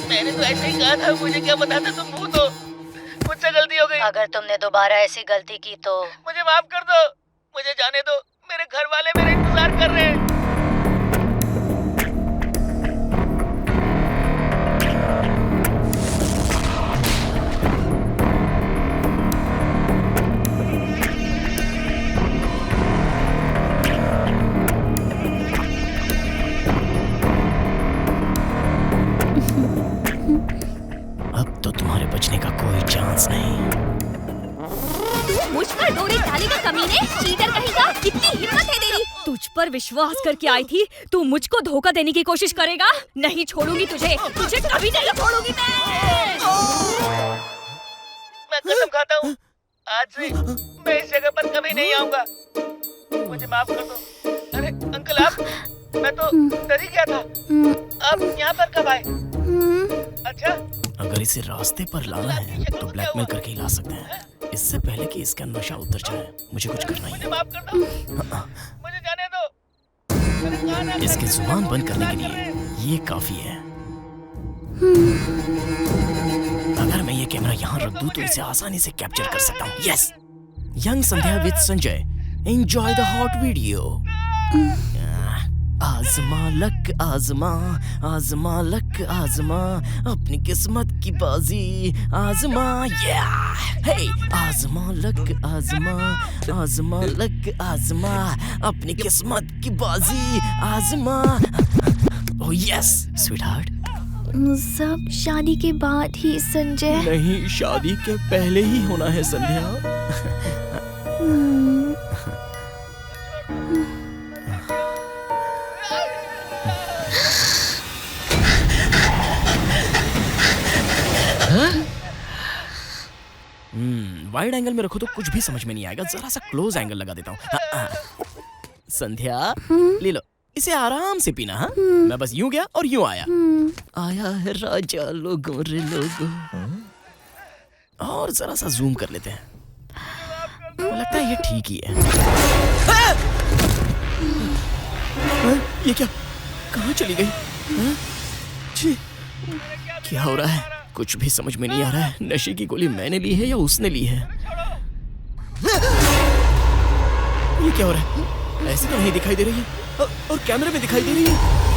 मैंने तो ऐसे ही कहा था, मुझे क्या पता था तुम भूत हो। मुझसे गलती हो गई। अगर तुमने दोबारा ऐसी गलती की तो मुझे माफ कर दो, मुझे जाने दो, मेरे घर वाले मेरा इंतजार कर रहे हैं। अब तो तुम्हारे बचने का कोई चांस नहीं। मुझ पर डोरी डालेगा कमीने, चीटर कहेगा। कितनी हिम्मत है तेरी? तुझ पर विश्वास करके आई थी, तू मुझको धोखा देने की कोशिश करेगा? नहीं छोड़ूंगी तुझे, तुझे कभी नहीं छोड़ूंगी मैं कसम खाता हूँ, आज से मैं इस जगह पर कभी नहीं आऊंगा। मुझे माफ कर दो। अरे अंकल आप, मैं तो डर ही गया था। आप यहाँ पर कब आए? अच्छा, अगर इसे रास्ते पर लाना है तो ब्लैकमेल करके ही ला सकते हैं, इससे पहले कि इसका नशा उतर जाए। मुझे कुछ करना ही है। माफ कर दो, मुझे जाने दो। इसकी जुबान बंद करने के लिए ये काफी है। अगर मैं ये कैमरा यहाँ रख दूं तो इसे आसानी से कैप्चर कर सकता हूँ। Yes, young Sandhya with Sanjay, enjoy the hot video. आजमा लक आजमा, आजमा लक आजमा, अपनी किस्मत की बाजी आजमा। हे, आजमा लक आजमा, आजमा लक आजमा, अपनी किस्मत की बाजी आजमा। Oh yes sweetheart. सब शादी के बाद ही संजय। नहीं, शादी के पहले ही होना है संध्या। वाइड एंगल में रखो तो कुछ भी समझ में नहीं आएगा, जरा सा क्लोज एंगल लगा देता हूँ। संध्या ले लो, इसे आराम से पीना। हाँ, मैं बस यूं गया और यूं आया। आया है राजा लोगों रे लोगों। और जरा सा जूम कर लेते हैं, लगता है ये ठीक ही है। ये क्या, कहाँ चली गई? जी, क्या हो रहा है? कुछ भी समझ में नहीं आ रहा है। नशे की गोली मैंने ली है या उसने ली है? ये क्या हो रहा है? ऐसे तो नहीं दिखाई दे रही है और कैमरे में दिखाई दे रही है।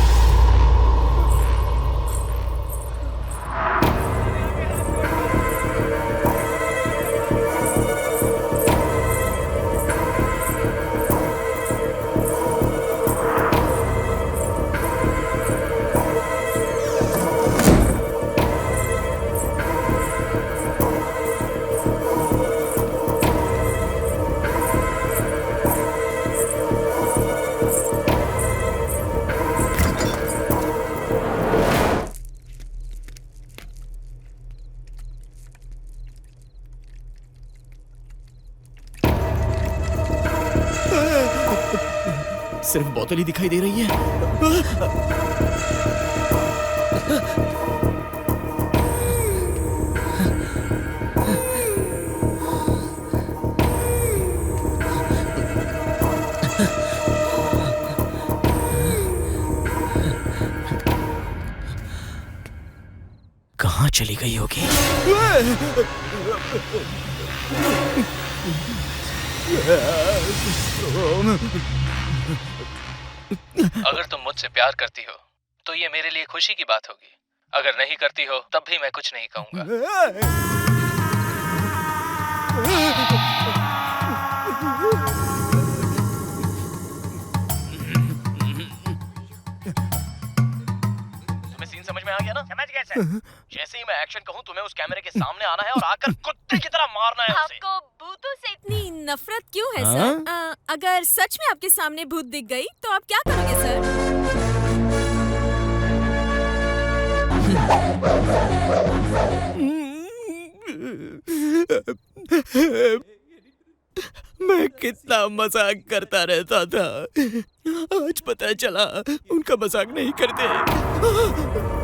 सिर्फ बोतल ही दिखाई दे रही है। कहाँ चली गई होगी? अगर तुम मुझसे प्यार करती हो तो ये मेरे लिए खुशी की बात होगी। अगर नहीं करती हो तब भी मैं कुछ नहीं कहूँगा। तुम्हें सीन समझ में आ गया ना? समझ गया सर। जैसे ही मैं एक्शन कहूँ तुम्हें उस कैमरे के सामने आना है और आकर कुत्ते की तरह मारना है उसे। आपको भूतों से इतनी नफरत क्यों है सर? अगर सच में आपके सामने भूत दिख गई तो आप क्या करोगे सर? मैं कितना मजाक करता रहता था, आज पता चला उनका मजाक नहीं करते।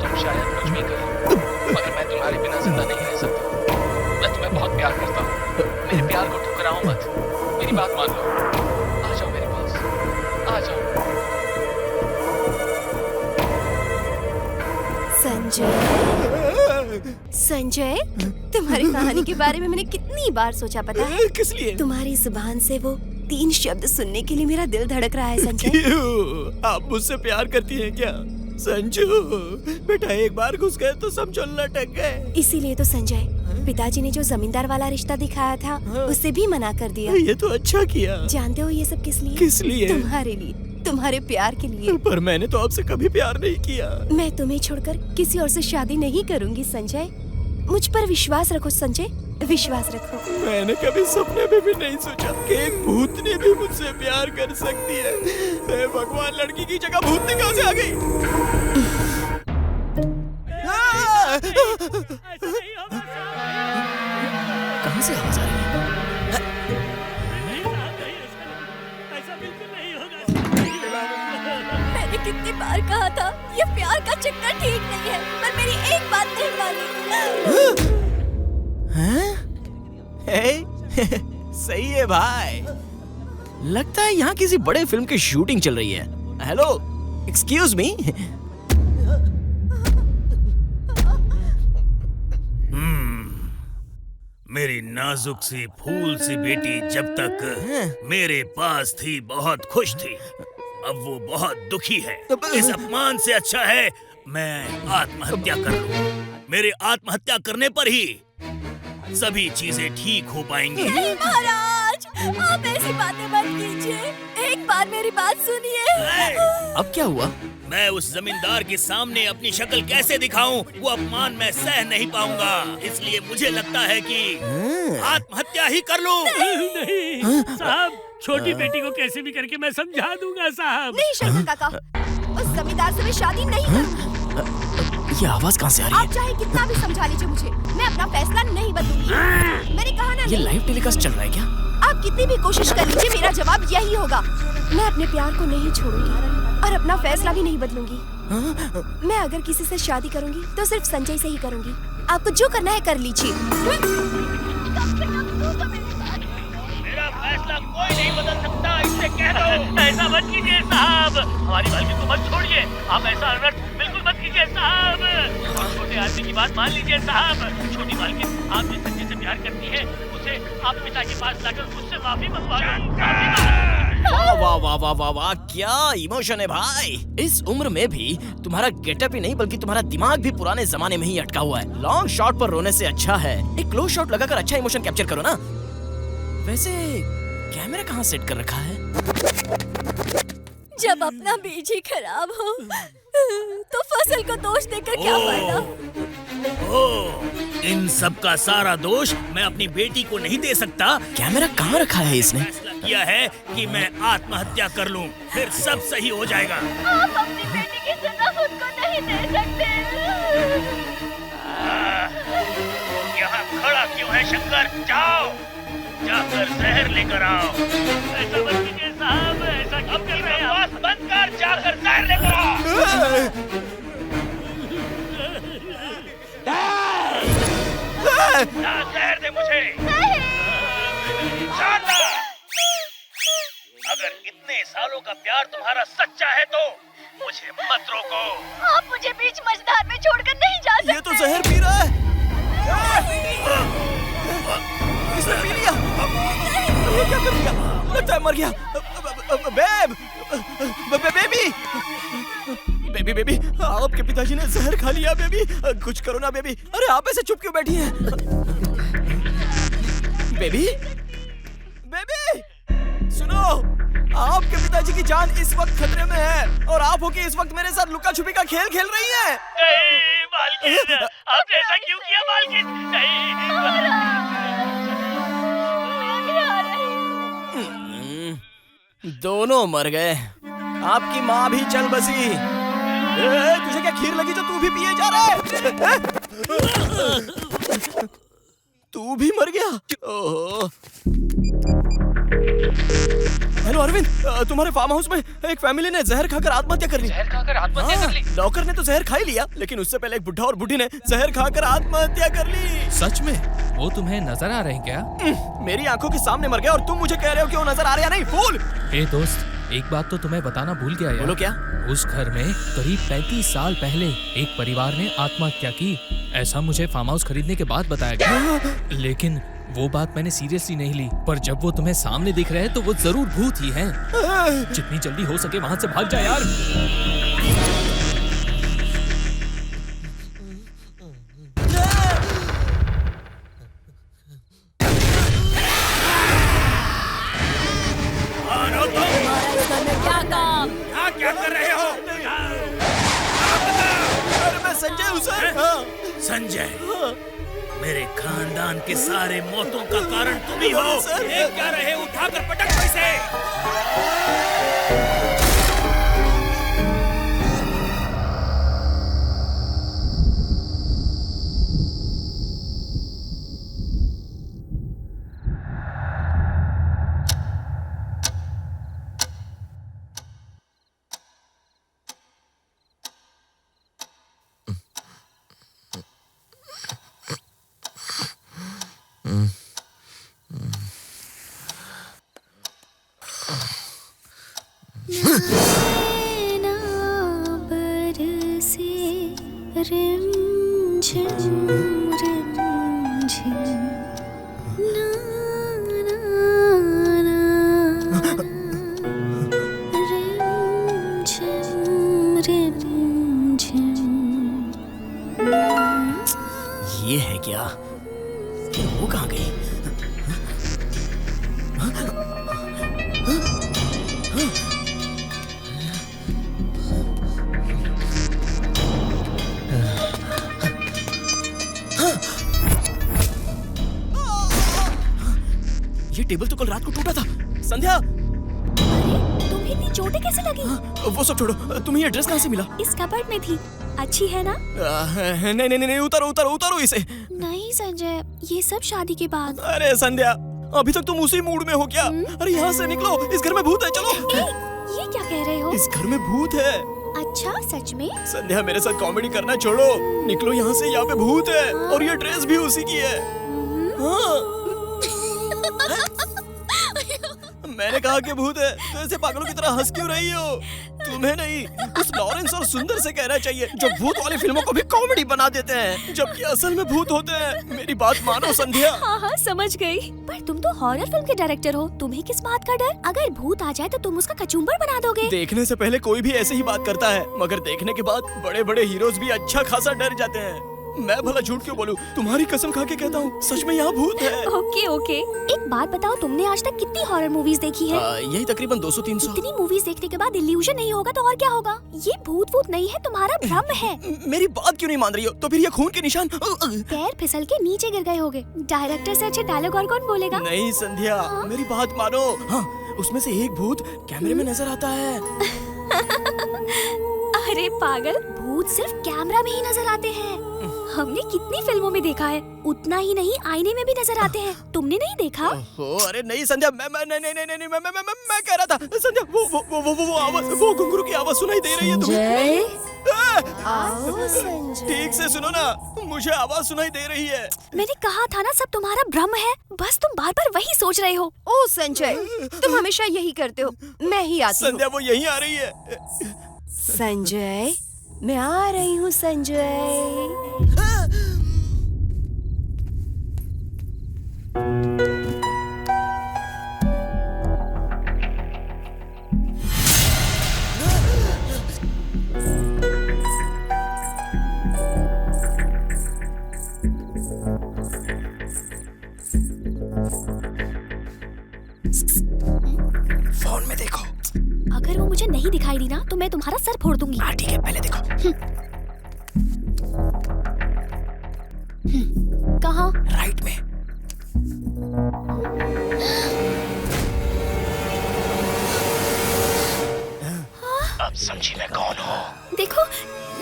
तुम शायद कुछ भी करो मगर मैं तुम्हारे बिना जिंदा नहीं रह सकता। मैं तुम्हें बहुत प्यार करता हूँ। मेरे प्यार को ठुकराओ मत, मेरी बात मान लो। आ जाओ मेरे पास, आ जाओ। संजय, तुम्हारी कहानी के बारे में मैंने कितनी बार सोचा पता है? किस लिए? तुम्हारी जुबान से वो 3 शब्द सुनने के लिए मेरा दिल धड़क रहा है संजय। क्यों? आप मुझसे प्यार करती हैं क्या? संजू बेटा, एक बार घुस गए तो समझो लटक गए। इसीलिए तो संजय, पिताजी ने जो जमींदार वाला रिश्ता दिखाया था उससे भी मना कर दिया। ये तो अच्छा किया। जानते हो ये सब किस लिए? किस लिए? तुम्हारे लिए, तुम्हारे प्यार के लिए। पर मैंने तो आपसे कभी प्यार नहीं किया। मैं तुम्हें छोड़कर किसी और से शादी नहीं करूंगी संजय। मुझ पर विश्वास रखो संजय, विश्वास रखो। मैंने कभी सपने में भी नहीं सोचा कि एक भूतनी भी मुझसे प्यार कर सकती है। हे भगवान, लड़की की जगह भूतनी कहाँ से आ गई? कहाँ से आवाज आ रही है? मैंने कितनी बार कहा था ये प्यार का चक्कर ठीक नहीं है, पर मेरी एक बात नहीं मानी। सही है भाई, लगता है यहाँ किसी बड़े फिल्म की शूटिंग चल रही है। Hello, excuse me. मेरी नाजुक सी फूल सी बेटी जब तक मेरे पास थी बहुत खुश थी, अब वो बहुत दुखी है। इस अपमान से अच्छा है मैं आत्महत्या कर लूं। मेरे आत्महत्या करने पर ही सभी चीजें ठीक हो पाएंगी। नहीं महाराज, आप ऐसी बातें मत कीजिए। एक बार मेरी बात सुनिए। अब क्या हुआ? मैं उस जमींदार के सामने अपनी शक्ल कैसे दिखाऊं? वो अपमान मैं सह नहीं पाऊंगा। इसलिए मुझे लगता है कि आत्महत्या ही कर लूं। नहीं साहब, छोटी बेटी को कैसे भी करके मैं समझा दूंगा साहब। नहीं शंकर काका, उस जमींदार से मैं शादी नहीं करूंगी। ये आवाज कहाँ से आ रही है? आप चाहे कितना भी समझा लीजिए मुझे, मैं अपना फैसला नहीं बदलूंगी। मैंने कहा ना। ये लाइव टेलीकास्ट चल रहा है क्या? आप कितनी भी कोशिश कर लीजिए, मेरा जवाब यही होगा। मैं अपने प्यार को नहीं छोड़ूंगी और अपना फैसला भी नहीं बदलूंगी। मैं अगर किसी से शादी करूंगी तो सिर्फ संजय से ही करूंगी। आपको जो करना है कर लीजिए। मेरा फैसला कोई नहीं बदल सकता, इससे कह दो। ऐसा मत कीजिए साहब, हमारी मालकिन को मत छोड़िए। आप ऐसा अनर्थ बिल्कुल मत कीजिए साहब। छोटे आदमी की बात मान लीजिए साहब। छोटी मालकिन, आप जिस संजय से प्यार करती है उसे आप पिता के पास लाकर उससे माफी मंगवा लो। वाह वाह वाह वाह वाह वाह, क्या इमोशन है भाई। इस उम्र में भी तुम्हारा गेटअप ही नहीं बल्कि तुम्हारा दिमाग भी पुराने जमाने में ही अटका हुआ है। लॉन्ग शॉट पर रोने से अच्छा है एक क्लोज शॉट लगाकर अच्छा इमोशन कैप्चर करो ना। वैसे कैमरा कहाँ सेट कर रखा है? जब अपना बीज ही खराब हो तो फसल को दोष देकर क्या फायदा? इन सब का सारा दोष मैं अपनी बेटी को नहीं दे सकता। कैमरा कहाँ रखा है इसने? फैसला किया है कि मैं आत्महत्या कर लूं, फिर सब सही हो जाएगा। आप अपनी बेटी की सजा खुद को नहीं दे सकते। यहाँ खड़ा क्यों है शंकर? जाओ, जाकर जहर लेकर आओ। ऐसा मत कीजिए साहब, ऐसा क्यों कर रहे हैं आप? विचार कर जहर लेकर आ। ना जहर दे मुझे। शानदार। अगर इतने सालों का प्यार तुम्हारा सच्चा है तो मुझे मत रोको। आप मुझे बीच मझधार में छोड़कर नहीं जा सकते। ये तो जहर पी रहा है। इसने पी लिया। ये क्या कर दिया? लगता है मर गया। बेबी, आपके पिताजी ने जहर खा लिया बेबी। कुछ करो ना बेबी। अरे आप ऐसे चुप क्यों बैठी हैं? बेबी, सुनो, आपके पिताजी की जान इस वक्त खतरे में है और आप होके इस वक्त मेरे साथ लुका छुपी का खेल खेल रही हैं। नहीं मालकिन, आपने ऐसा क्यों किया मालकिन? दोनों मर गए। आपकी माँ भी चल बसी। तुझे क्या खीर लगी जो तू भी पिए जा रहा है? तू भी मर गया। ओहो। हेलो अरविंद, तुम्हारे फार्म हाउस में एक फैमिली ने जहर खाकर आत्महत्या कर ली। जहर खाकर आत्महत्या कर ली? नौकर ने तो जहर खा ही लिया, लेकिन उससे पहले एक बुढ़ा और बुढ़ी ने जहर खाकर आत्महत्या कर ली। सच में? वो तुम्हें नजर आ रहे हैं क्या? मेरी आंखों के सामने मर गया और तुम मुझे कह रहे हो कि वो नजर आ रहे हैं? नहीं फूल। ए दोस्त, एक बात तो तुम्हें बताना भूल गया यार। बोलो क्या? उस घर में करीब 35 साल पहले एक परिवार ने आत्महत्या की। ऐसा मुझे फार्म हाउस खरीदने के बाद बताया गया। लेकिन वो बात मैंने सीरियसली नहीं ली। पर जब वो तुम्हें सामने दिख रहे हैं तो वो जरूर भूत ही हैं। जितनी जल्दी हो सके वहाँ से भाग जा यार। क्या कर रहे हो? अरे मैं संजय हूँ सर। संजय, मेरे खानदान के सारे मौतों का कारण तुम ही हो। ये क्या रहे? उठाकर पटक दो इसे। ये है क्या? वो कहाँ गई? ये टेबल तो कल रात को टूटा था। संध्या, तुम्हें इतनी चोटें कैसे लगी? वो सब छोड़ो, तुम्हें ये ड्रेस कहाँ से मिला? इस कबर्ड में थी। अच्छी है ना? नहीं, उतारो इसे। नहीं संजय, ये सब शादी के बाद। अरे संध्या, अभी तक तुम उसी मूड में हो क्या? अरे यहाँ से निकलो, इस घर में भूत है। चलो। ये क्या कह रहे हो? इस घर में भूत है। अच्छा, सच में? संध्या, मेरे साथ कॉमेडी करना छोड़ो, निकलो यहाँ से। यहाँ पे भूत है और ये ड्रेस भी उसी की है। हाँ। मैंने कहा कि भूत है, तो ऐसे पागलों की तरह हंस क्यों रही हो? तुम्हें नहीं, उस लॉरेंस और सुंदर से कहना चाहिए, जो भूत वाली फिल्मों को भी कॉमेडी बना देते हैं, जबकि असल में भूत होते हैं। मेरी बात मानो संध्या। हाँ, समझ गई। पर तुम तो हॉरर फिल्म के डायरेक्टर हो, तुम्हें किस बात का डर? अगर भूत आ जाए तो तुम उसका कचूम्बर बना दोगे। देखने से पहले कोई भी ऐसे ही बात करता है, मगर देखने के बाद बड़े बड़े हीरोज भी अच्छा खासा डर जाते हैं। मैं भला झूठ क्यों बोलूं? तुम्हारी कसम खा के कहता हूँ, सच में यहाँ भूत है। ओके। एक बात बताओ, तुमने आज तक कितनी हॉरर मूवीज देखी है? यही तकरीबन 200-300। इतनी मूवीज देखने के बाद इल्यूजन नहीं होगा तो और क्या होगा? ये भूत नहीं है, तुम्हारा भ्रम है। मेरी बात क्यों नहीं मान रही हो? तो फिर ये खून के निशान? पैर फिसल के नीचे गिर गए होगे। डायरेक्टर से अच्छे डायलॉग और कौन बोलेगा? नहीं संध्या, मेरी बात मानो। हाँ, उसमें से एक भूत कैमरे में नजर आता है। अरे पागल, भूत सिर्फ कैमरा में ही नजर आते हैं। हमने कितनी फिल्मों में देखा है, उतना ही नहीं आईने में भी नजर आते हैं। तुमने नहीं देखा? अरे नहीं संध्या, मैं कह रहा था संध्या, वो आवाज, वो घुंघरू की आवाज सुनाई दे रही है तुम्हें? आओ संजय। ठीक से सुनो ना, मुझे आवाज सुनाई दे रही है। मैंने कहा था ना, सब तुम्हारा भ्रम है, बस तुम बार बार वही सोच रहे हो। ओ संजय, तुम हमेशा यही करते हो। मैं ही आती हूँ। संध्या वो यहीं आ रही है। संजय, मैं आ रही हूँ संजय। फोन में देखो। अगर वो मुझे नहीं दिखाई दी ना तो मैं तुम्हारा सर फोड़ दूंगी। हाँ ठीक है, पहले देखो। कहाँ? राइट में। अब समझी मैं कौन हूँ? देखो,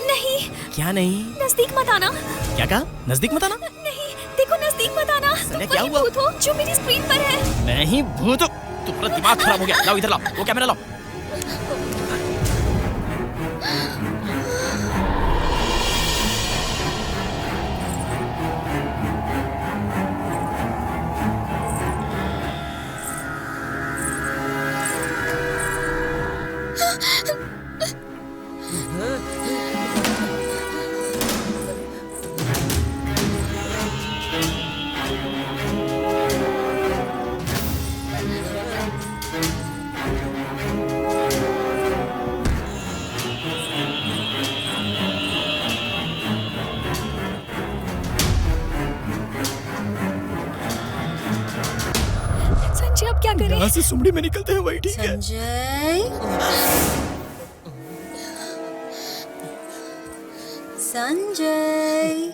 नहीं। क्या नहीं? नजदीक मत आना। क्या कहा? नजदीक मत आना? नहीं, देखो नजदीक मत आना। तुम क्या वही हुआ? भूत हो जो मेरी स्क्रीन पर है। मैं ही भूत हूँ? तुम्हारा दिमाग खराब हो गया। लाओ इधर लाओ, वो कैमरा लाओ। संजय, अब क्या करें? यहाँ से सुमड़ी में निकलते हैं, वही ठीक है। संजय,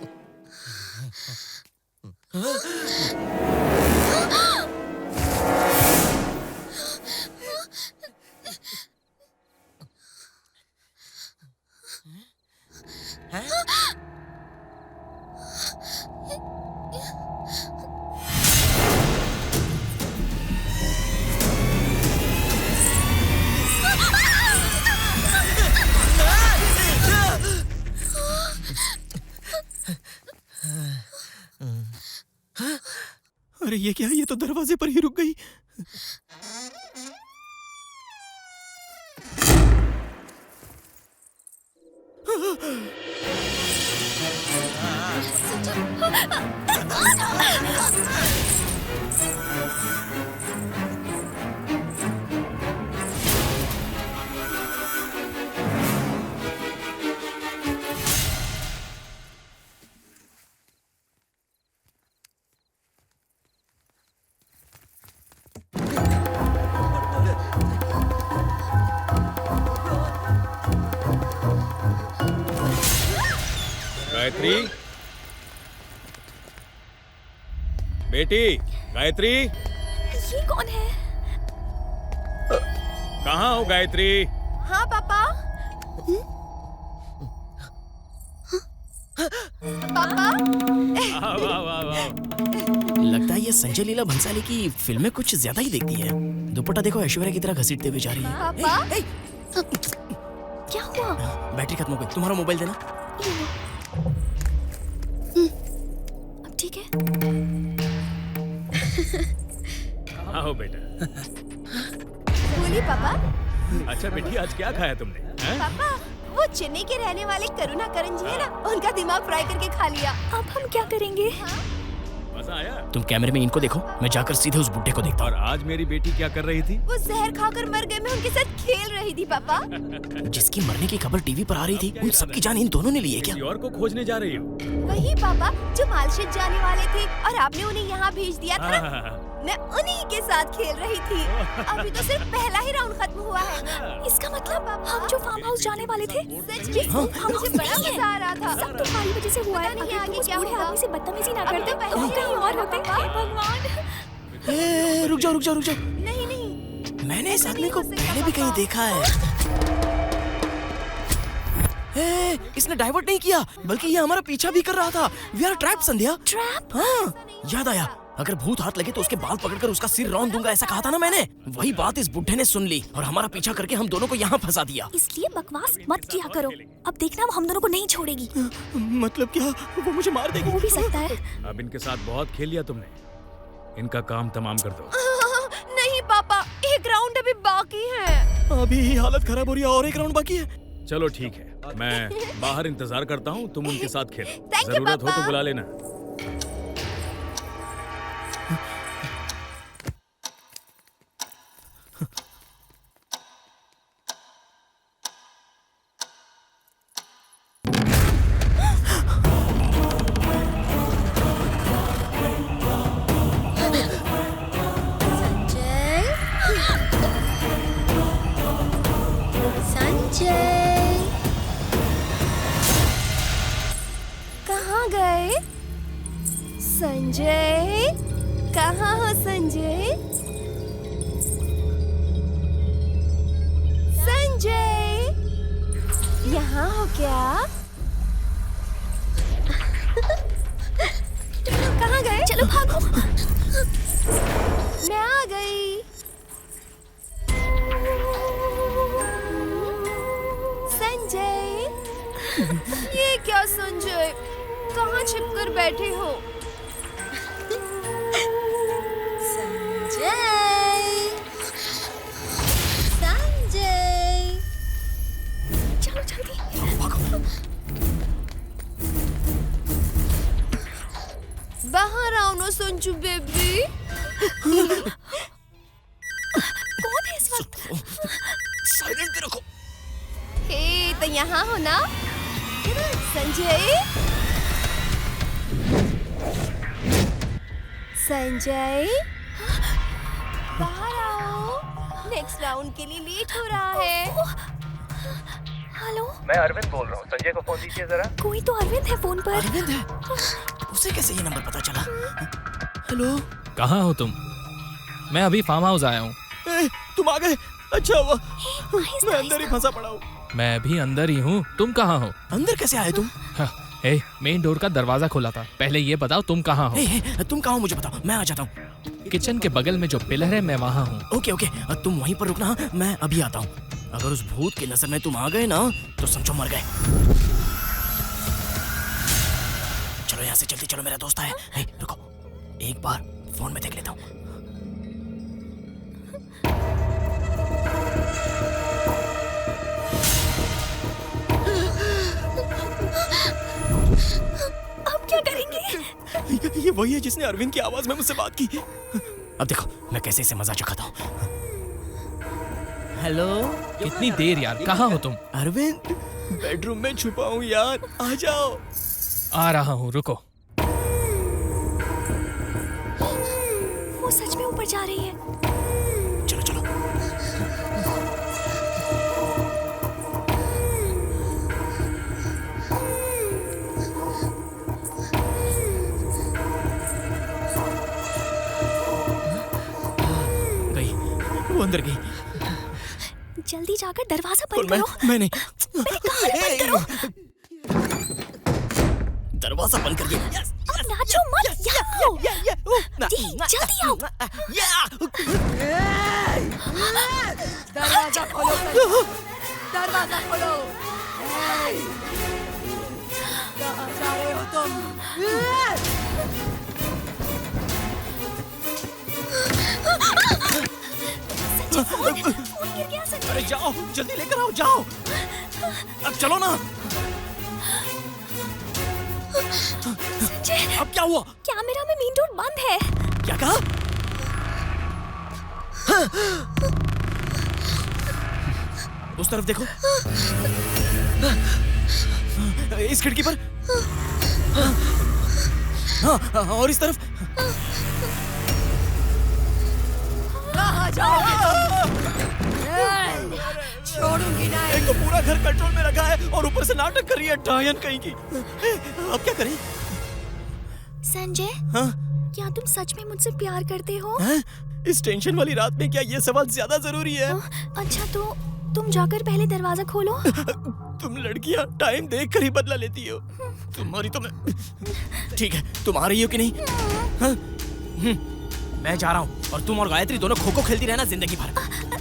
अरे ये क्या? ये तो दरवाजे पर ही रुक गई। गायत्री, बेटी गायत्री, ये कौन है? कहाँ हो गायत्री? हाँ पापा। पापा। वाह वाह वाह वाह। लगता है ये संजय लीला भंसाली की फिल्में कुछ ज्यादा ही देखती है। दुपट्टा देखो, ऐश्वर्या की तरह घसीटते हुए जा रही है। पापा। क्या हुआ? बैटरी खत्म हो गई। तुम्हारा मोबाइल देना। अब ठीक है। आओ बेटा। बोलिए पापा। अच्छा बेटी, आज क्या खाया तुमने? हैं? पापा, वो चेन्नई के रहने वाले करुणा करन जी है ना, उनका दिमाग फ्राई करके खा लिया। अब हम क्या करेंगे? मजा आया? तुम कैमरे में इनको देखो, मैं जाकर सीधे उस बुड्ढे को देखता हूँ। और आज मेरी बेटी क्या कर रही थी? वो जहर खाकर मर गए, मैं उनके साथ खेल रही थी पापा। जिसकी मरने की खबर टीवी पर आ रही थी, उन सबकी जान इन दोनों ने ली है क्या? किसी और को खोजने जा रही हो? वही पापा जो मालशेज जाने वाले थे और आपने उन्हें यहाँ भेज दिया था ना। मैं उन्हीं के साथ खेल रही थी। अभी तो सिर्फ पहला ही राउंड खत्म हुआ है। इसका मतलब हम जो फार्म हाउस जाने वाले थे, सच में मुझे बड़ा मजा आ रहा था। सब तुम्हारी वजह से हुआ है। पता नहीं अगर आगे तुम उस क्या बूढ़े होगा। आदमी से बदतमीजी ना अभी करते तो तो पहले हम ही कहीं राउंड और होता होते। था। हे भगवान। ए, रुक जाओ। नहीं नहीं, मैंने इस आदमी को पहले भी कहीं देखा है। इसने डाइवर्ट नहीं किया, बल्कि ये हमारा पीछा भी कर रहा था। We are trap Sandhya. Trap? हाँ, याद आया, अगर भूत हाथ लगे तो उसके बाल पकड़कर उसका सिर रौंद दूंगा, ऐसा कहा था ना मैंने। वही बात इस बुड्ढे ने सुन ली और हमारा पीछा करके हम दोनों को यहाँ फंसा दिया। इसलिए बकवास मत किया करो। अब देखना वो हम दोनों को नहीं छोड़ेगी। मतलब क्या? वो मुझे मार देगी? हो भी सकता है। अब इनके साथ बहुत खेल लिया तुमने, इनका काम तमाम कर दो। नहीं पापा, एक राउंड अभी बाकी है। अभी ही हालत खराब हो रही है और एक राउंड बाकी है। चलो ठीक है, मैं बाहर इंतजार करता हूँ, तुम उनके साथ खेलो। Thank you, जरूरत हो पापा। तो बुला लेना। संजय, कहाँ गए? संजय, कहाँ हो संजय? संजय, यहाँ हो क्या? कहाँ गए? चलो भागो। मैं आ गई। संजय, ये क्या संजय? कहाँ छिपकर बैठे हो? संजय, संजय, चलो जल्दी। बाहर आओ ना संजू बेबी। कौन है इस वक्त? साइलेंट पे रखो। हे, तो यहाँ हो ना संजय? संजय, बाहर आओ, नेक्स्ट राउंड के लिए लेट हो रहा है। हेलो, मैं अरविंद बोल रहा हूँ, संजय को फोन दीजिए जरा। कोई तो अरविंद है फोन पर। अरविंद है? उसे कैसे ये नंबर पता चला? हेलो, कहाँ हो तुम? मैं अभी फार्म हाउस आया हूँ। तुम आ गए? अच्छा हुआ, मैं अंदर ही फंसा पड़ा हूँ। मैं भी अंदर ही हूँ, तुम कहाँ हो? अंदर कैसे आए तुम? मेन डोर का दरवाजा खुला था। पहले ये बताओ तुम कहाँ हो? तुम कहाँ हो मुझे बताओ, मैं आ जाता हूँ। किचन के बगल में जो पिलर है मैं वहाँ हूँ। ओके ओके, तुम वहीं पर रुकना, मैं अभी आता हूँ। अगर उस भूत की नजर में तुम आ गए ना तो समझो मर गए। चलो यहाँ से जल्दी चलो, मेरा दोस्त है। रुको, एक बार फोन में देख लेता हूँ। अब क्या करेंगे? ये वही है जिसने अरविंद की आवाज में मुझसे बात की। अब देखो मैं कैसे इसे मजा चखाता हूँ। हेलो, कितनी देर यार, कहाँ हो तुम? अरविंद, बेडरूम में छुपा हूँ यार, आ जाओ। आ रहा हूँ, रुको। वो सच में ऊपर जा रही है। चलो चलो। गई, वो अंदर गई। जल्दी जाकर दरवाजा बंद मैं करो। मैं नहीं। मैंने कहा ना बंद करो। दरवाजा बंद कर दिया। अब नाचो मत, यहाँ आओ। जी, जल्दी आओ। दरवाजा खोलो, दरवाजा खोलो। कहाँ जा रहे हो तुम? फोन गिर गया संजय। अरे जाओ, जल्दी लेकर आओ, जाओ। अब चलो ना। संजय, अब क्या हुआ? कैमरा में मेन डोर बंद है। क्या कहा? उस तरफ देखो, इस खिड़की पर। हाँ, और इस तरफ। कहाँ जाओगे तुम? छोड़ूंगी नहीं। एक तो पूरा घर कंट्रोल में रखा है और ऊपर से नाटक कर रही है डायन कहीं की। अब क्या करें? संजय, हाँ? क्या तुम सच में मुझसे प्यार करते हो? हैं? इस टेंशन वाली रात में क्या ये सवाल ज्यादा जरूरी है? अच्छा तो तुम जाकर पहले दरवाजा खोलो। तुम लड़कियां टाइम देख कर ही बदला लेती हो। तुम्हारी तो मैं ठीक है, तुम आ रही हो कि नहीं? हाँ? मैं जा रहा हूँ और तुम और गायत्री दोनों खो खो खेलती रहना जिंदगी भर।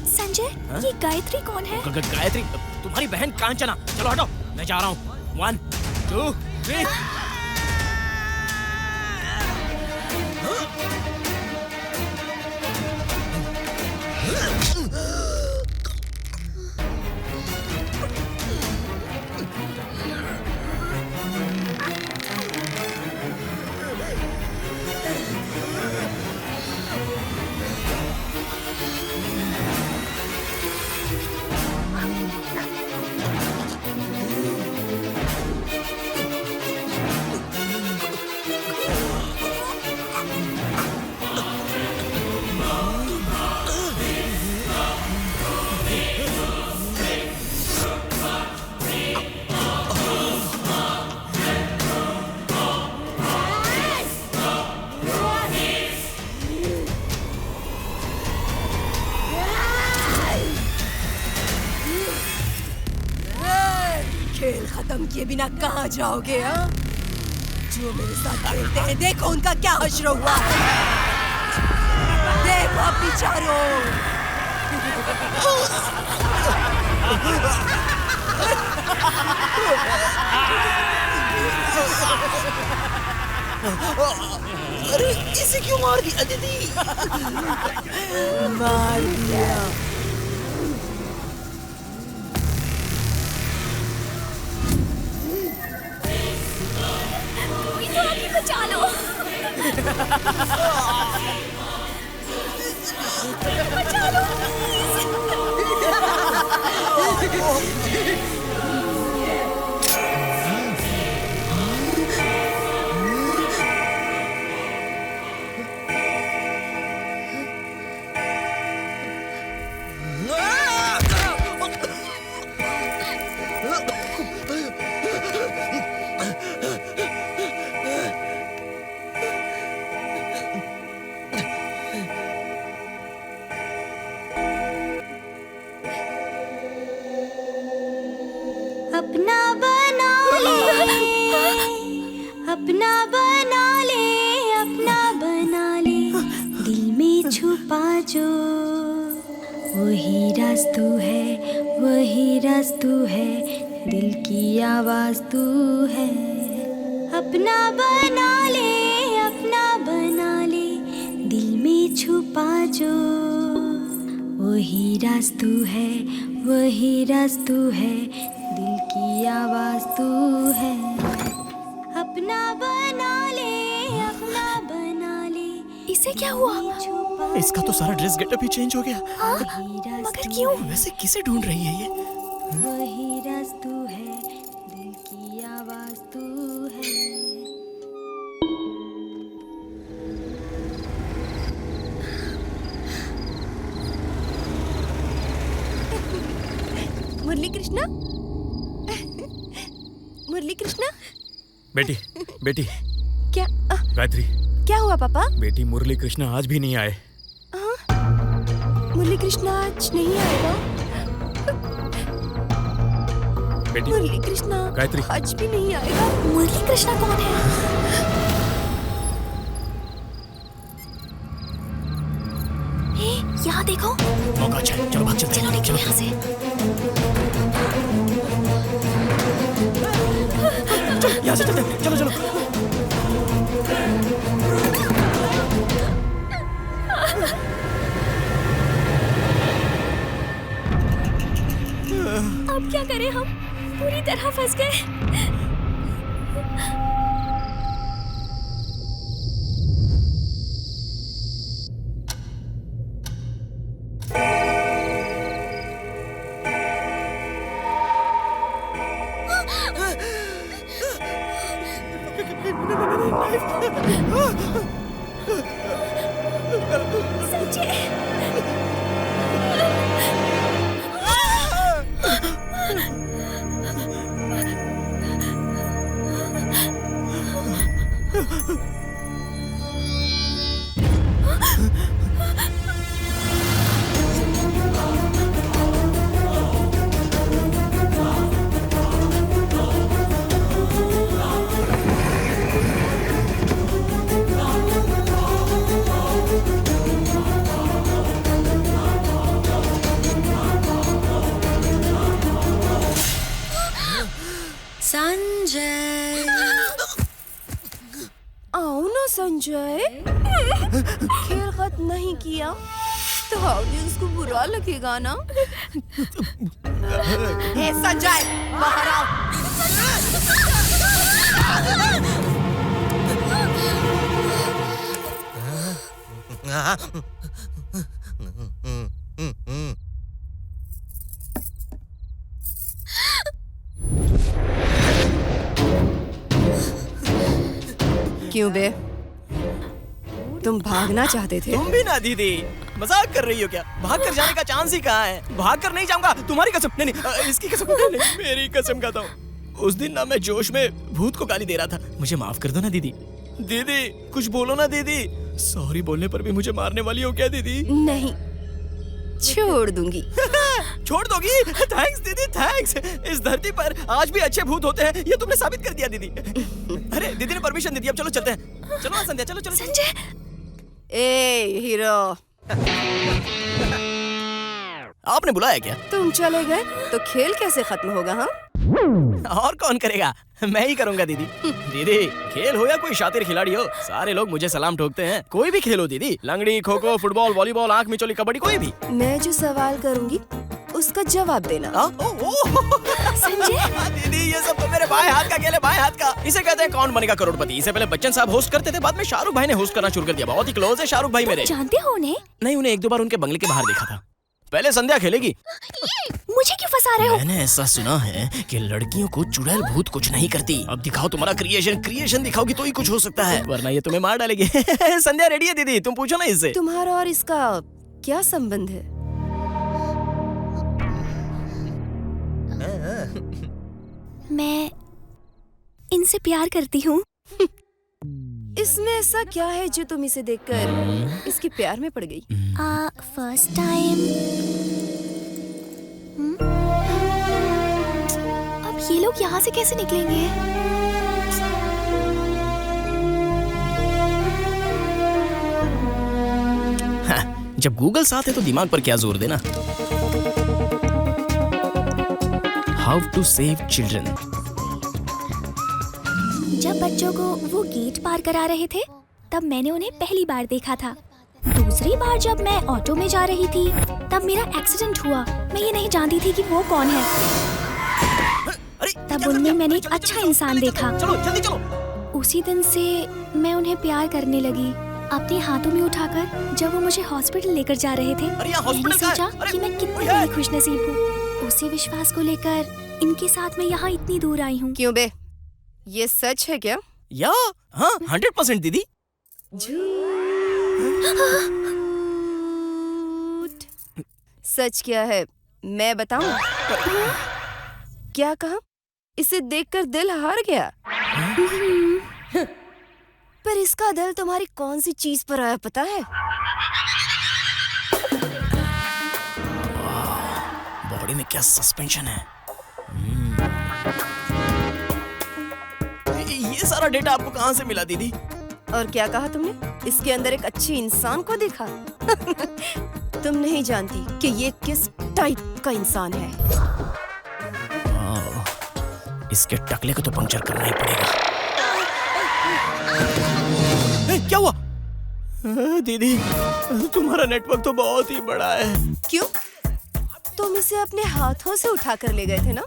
संजय, ये गायत्री कौन है? गायत्री तुम्हारी बहन कांचना। चलो हटो, मैं जा रहा हूँ। 1 2 3। खेल खत्म किए बिना कहाँ जाओगे? हाँ, जो मेरे साथ खेलते हैं देखो उनका क्या हश्र हुआ है। देखो बेचारों। अरे इसे क्यों मार दिया दीदी? मार दिया। बचा लो। बचा लो। अपना बना ले, अपना बना ले, अपना बना ले, दिल में छुपा जो वही राज तू है, वही राज तू है, दिल की आवाज तू है। अपना बना ले, अपना बना ले, दिल में छुपा जो वही राज तू है, वही राज तू है, दिल की आवाज तू है। अपना बना ले, अपना बना ले। इसे क्या हुआ? इसका तो सारा ड्रेस गेटअप ही चेंज हो गया। हाँ? मगर क्यों? वैसे किसे ढूंढ रही है ये? वही राज तू है, दिल की आवाज तू है। मुरली कृष्णा, मुरली कृष्णा। बेटी, बेटी। क्या गायत्री, क्या हुआ पापा? बेटी मुरली कृष्णा आज भी नहीं आए। मुरली कृष्णा आज नहीं आएगा? बेटी, मुरली कृष्णा गायत्री आज भी नहीं आएगा। मुरली कृष्णा कौन है? यहाँ देखो। मौका अच्छा है, चलो भाग चलते हैं। चलो निकलो यहाँ से। यहाँ से चलते हैं, चलो चलो। अब क्या करें हम? पूरी तरह फंस गए। खेल खत्म नहीं किया तो ऑडियंस को बुरा लगेगा ना। ऐसा जाए बाहर आओ। क्यों बे, तुम भागना चाहते थे? तुम भी ना दीदी, मजाक कर रही हो क्या? भाग कर जाने का चांस ही कहाँ है? भाग कर नहीं जाऊंगा, तुम्हारी कसम। नहीं नहीं, इसकी कसम नहीं, मेरी कसम खाता हूँ। उस दिन ना मैं जोश में भूत को गाली दे रहा था। मुझे माफ कर दो ना दीदी। दीदी कुछ बोलो ना दीदी। सॉरी बोलने पर भी मुझे मारने वाली हो क्या दीदी? नहीं, छोड़ दूंगी। छोड़ दोगी? थैंक्स दीदी, थैंक्स। इस धरती पर आज भी अच्छे भूत होते हैं, ये तुमने साबित कर दिया दीदी। अरे दीदी ने परमिशन दे दी, अब चलो चलते हैं। चलो ना संध्या, चलो चलो। संजय, ए हीरो, आपने बुलाया क्या? तुम चले गए तो खेल कैसे खत्म होगा? हाँ, और कौन करेगा? मैं ही करूंगा दीदी। दीदी खेल हो या कोई शातिर खिलाड़ी हो, सारे लोग मुझे सलाम ठोकते हैं। कोई भी खेल हो दीदी, लंगड़ी, खो खो, फुटबॉल, वॉलीबॉल, आंख मिचौली, कबड्डी, कोई भी। मैं जो सवाल करूंगी उसका जवाब देना। संजय दीदी, ये सब तो मेरे बाएं हाथ का खेल है, बाएं हाथ का। इसे कहते हैं कौन बनेगा करोड़पति। इसे पहले बच्चन साहब होस्ट करते थे, बाद में शाहरुख भाई ने होस्ट करना शुरू कर दिया। बहुत ही क्लोज है शाहरुख भाई मेरे। जानते हो उन्हें? नहीं, उन्हें एक दो बार उनके बंगले के बाहर देखा था। पहले संध्या खेलेगी। मुझे क्यों फंसा रहे हो? मैंने ऐसा सुना है कि लड़कियों को चुड़ैल भूत कुछ नहीं करती। अब दिखाओ तुम्हारा क्रिएशन दिखाओगी तो ही कुछ हो सकता है, वरना ये तुम्हें मार डालेगी। संध्या रेडी है दीदी, तुम पूछो ना इससे। तुम्हारा और इसका क्या संबंध है? मैं इनसे प्यार करती हूँ। इसमें ऐसा क्या है जो तुम इसे देखकर इसके प्यार में पड़ गई? First time. अब ये लोग यहाँ से कैसे निकलेंगे? हाँ, जब गूगल साथ है तो दिमाग पर क्या जोर देना। How to save children. जब बच्चों को वो गेट पार करा रहे थे तब मैंने उन्हें पहली बार देखा था। दूसरी बार जब मैं ऑटो में जा रही थी तब मेरा एक्सीडेंट हुआ। मैं ये नहीं जानती थी कि वो कौन है। तब उनमें मैंने एक अच्छा इंसान देखा। चलो जल्दी चलो। उसी दिन से मैं उन्हें प्यार करने लगी, अपने हाथों में उठाकर। जब वो मुझे हॉस्पिटल लेकर जा रहे थे मैंने सोचा कि मैं कितनी बड़ी खुशनसीब हूँ। उसी विश्वास को लेकर इनके साथ मैं यहाँ इतनी दूर आई हूँ। क्यों बे, ये सच है क्या? या हाँ, 100% दीदी। सच क्या है मैं बताऊं? क्या कहा? इसे देखकर दिल हार गया। पर इसका दिल तुम्हारी कौन सी चीज पर आया पता है? बॉडी में क्या सस्पेंशन है। ये सारा डेटा आपको कहाँ से मिला दीदी? और क्या कहा तुमने? इसके अंदर एक अच्छे इंसान को देखा? तुम नहीं जानती कि ये किस टाइप का इंसान है। इसके टकले को तो पंक्चर करना ही पड़ेगा। क्या हुआ? दीदी तुम्हारा नेटवर्क तो बहुत ही बड़ा है। क्यों? तुम इसे अपने हाथों से उठा कर ले गए थे ना?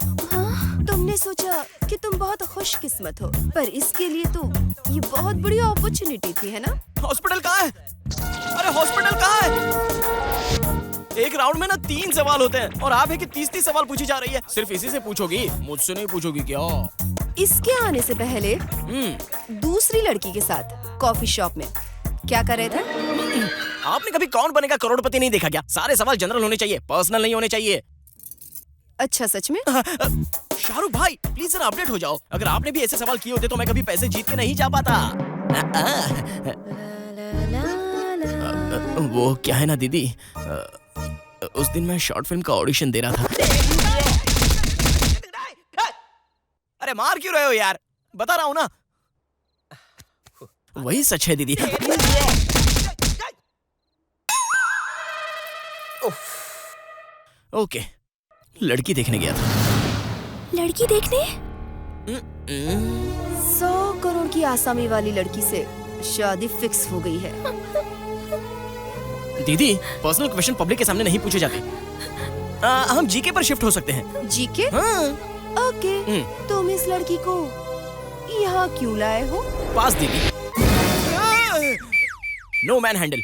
तुमने सोचा कि तुम बहुत खुशकिस्मत हो, पर इसके लिए तो ये बहुत बड़ी अपॉर्चुनिटी थी, है ना? हॉस्पिटल कहाँ है? अरे हॉस्पिटल कहाँ है? एक राउंड में ना 3 सवाल होते हैं और आप है कि 30 सवाल पूछी जा रही है। सिर्फ इसी से पूछोगी, मुझसे नहीं पूछोगी क्या? इसके आने से पहले दूसरी लड़की के साथ कॉफी शॉप में क्या कर रहे थे? आपने कभी कौन बनेगा करोड़पति नहीं देखा क्या? सारे सवाल जनरल होने चाहिए, पर्सनल नहीं होने चाहिए। अच्छा सच में? शाहरुख भाई प्लीज जरा अपडेट हो जाओ। अगर आपने भी ऐसे सवाल किए होते तो मैं कभी पैसे जीत के नहीं जा पाता। वो क्या है ना दीदी, उस दिन मैं शॉर्ट फिल्म का ऑडिशन दे रहा था। अरे मार क्यों रहे हो यार? बता रहा हूँ ना। वही सच है दीदी। ओके, लड़की देखने गया था। लड़की देखने? 100 करोड़ की आसामी वाली लड़की से शादी फिक्स हो गई है। दीदी, पर्सनल क्वेश्चन पब्लिक के सामने नहीं पूछे जाते। हम जीके पर शिफ्ट हो सकते हैं। जीके? हाँ। ओके। तुम इस लड़की को यहाँ क्यों लाए हो? पास दीदी। No man handle.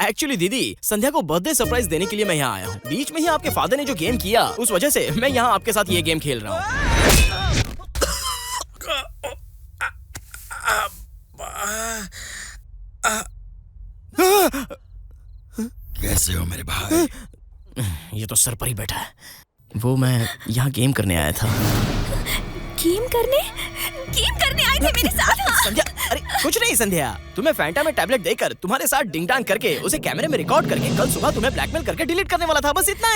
एक्चुअली दीदी, संध्या को बर्थडे सरप्राइज देने के लिए मैं यहाँ आया हूँ। बीच में ही आपके फादर ने जो गेम किया, उस वजह से मैं यहाँ आपके साथ ये गेम खेल रहा हूँ। कैसे हो मेरे भाई? ये तो सर पर ही बैठा है। वो मैं यहाँ गेम करने आया था। गेम करने आए थे मेरे साथ? हाँ? संध्या, अरे कुछ नहीं संध्या, तुम्हें फैंटा में टैबलेट देकर तुम्हारे साथ डिंग डांग करके उसे कैमरे में रिकॉर्ड करके कल सुबह तुम्हें ब्लैकमेल करके डिलीट करने वाला था। बस इतना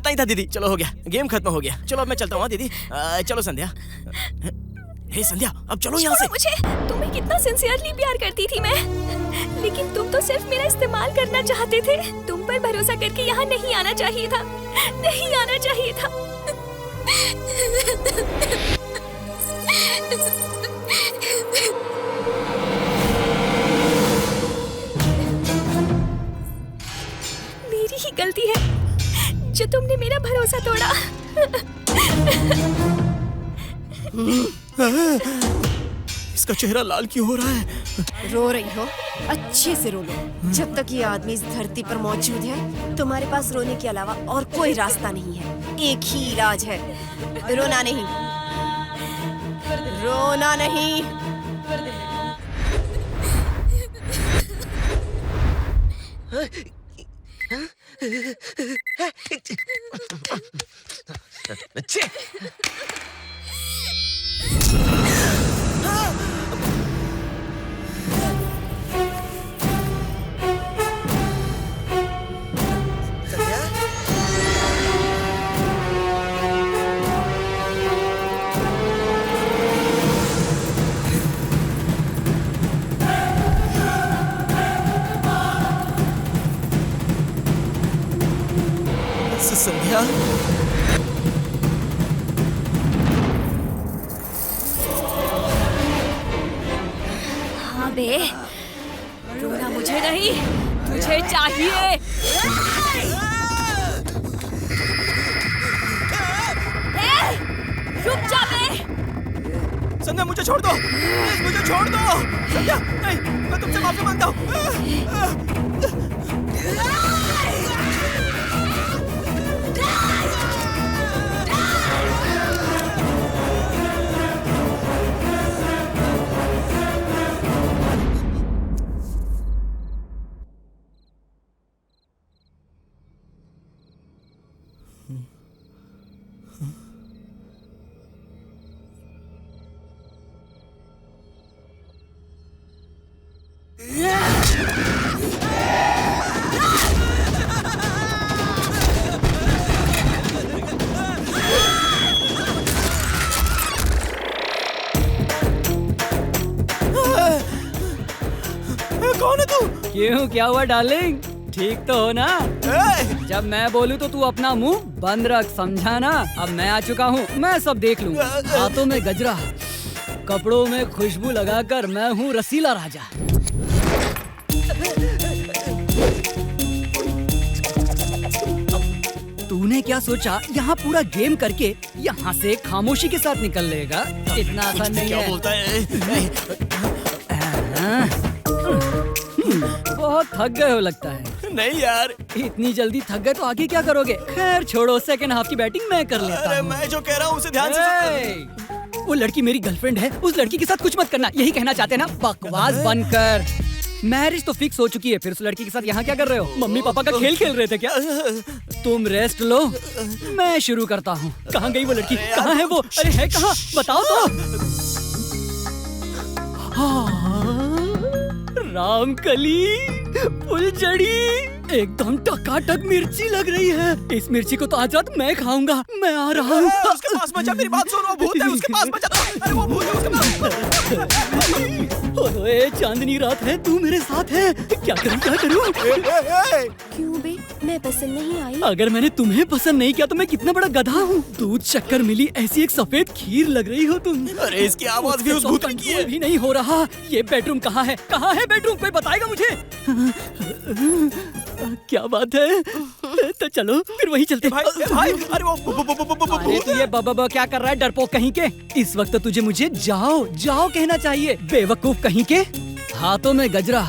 ही था दीदी। चलो हो गया, गेम खत्म हो गया। चलो अब मैं चलता हूँ दीदी। चलो संध्या। हे संध्या, अब चलो यहाँ से। मुझे तुम्हें कितना सिंसियरली प्यार करती थी मैं, लेकिन तुम तो सिर्फ मेरा इस्तेमाल करना चाहते थे। तुम पर भरोसा करके यहाँ नहीं आना चाहिए था, नहीं आना चाहिए था। मेरी ही गलती है जो तुमने मेरा भरोसा तोड़ा। इसका चेहरा लाल क्यों हो रहा है? रो रही हो? अच्छे से रो लो। जब तक ये आदमी इस धरती पर मौजूद है, तुम्हारे पास रोने के अलावा और कोई रास्ता नहीं है। एक ही इलाज है, रोना नहीं, रोना नहीं। संध्या, हाँ बे, रोना मुझे नहीं, तुझे चाहिए। रुक जा बे। संध्या मुझे छोड़ दो, प्लीज मुझे छोड़ दो। संध्या, नहीं, मैं तुमसे माफी मांगता हूँ। कौन है तू? क्यों, क्या हुआ डार्लिंग? ठीक तो हो ना? जब मैं बोलूँ तो तू अपना मुंह बंद रख, समझा ना? अब मैं आ चुका हूँ, मैं सब देख लूँगा। हाथों में गजरा, कपड़ों में खुशबू लगाकर मैं हूँ रसीला राजा। तूने क्या सोचा यहाँ पूरा गेम करके यहाँ से खामोशी के साथ निकल लेगा? इतना आसान नहीं है। क्या बोलता है? बहुत थक गए हो लगता है। नहीं यार, इतनी जल्दी थक गए तो आगे क्या करोगे? खैर छोड़ो, सेकंड हाफ की बैटिंग मैं कर लेता हूँ। मैं जो कह रहा हूँ उसे ध्यान से सुन। वो लड़की मेरी गर्लफ्रेंड है, उस लड़की के साथ कुछ मत करना, यही कहना चाहते ना? बकवास बंद कर। मैरिज तो फिक्स हो चुकी है, फिर उस लड़की के साथ यहाँ क्या कर रहे हो? मम्मी पापा का खेल खेल रहे थे क्या? तुम रेस्ट लो, मैं शुरू करता हूँ। कहाँ गई वो लड़की? कहाँ है वो? अरे है कहाँ? बताओ तो। रामकली, फुलझड़ी, एकदम टकाटक मिर्ची लग रही है। इस मिर्ची को तो आज रात मैं खाऊंगा। मैं आ रहा हूँ। उसके पास मत जा, मेरी बात सुनो, भूत है, उसके पास मत जा। ओए चांदनी रात है, तू मेरे साथ है, क्या करूं क्या करूं? क्यों बे, मैं पसंद नहीं आई? अगर मैंने तुम्हें पसंद नहीं किया तो मैं कितना बड़ा गधा हूँ। दूध शक्कर मिली ऐसी एक सफेद खीर लग रही हो तुम। अरे इसकी आवाज भी उस भूतनी की है। भी नहीं हो रहा। ये बेडरूम कहाँ है? कहाँ है बेडरूम? कोई बताएगा मुझे? क्या बात है? तो चलो फिर वहीं चलते। भाई अरे वो अरे तो ये बाबा क्या कर रहा है डरपोक कहीं के? इस वक्त तुझे मुझे जाओ जाओ कहना चाहिए, बेवकूफ कहीं के। हाथों में गजरा,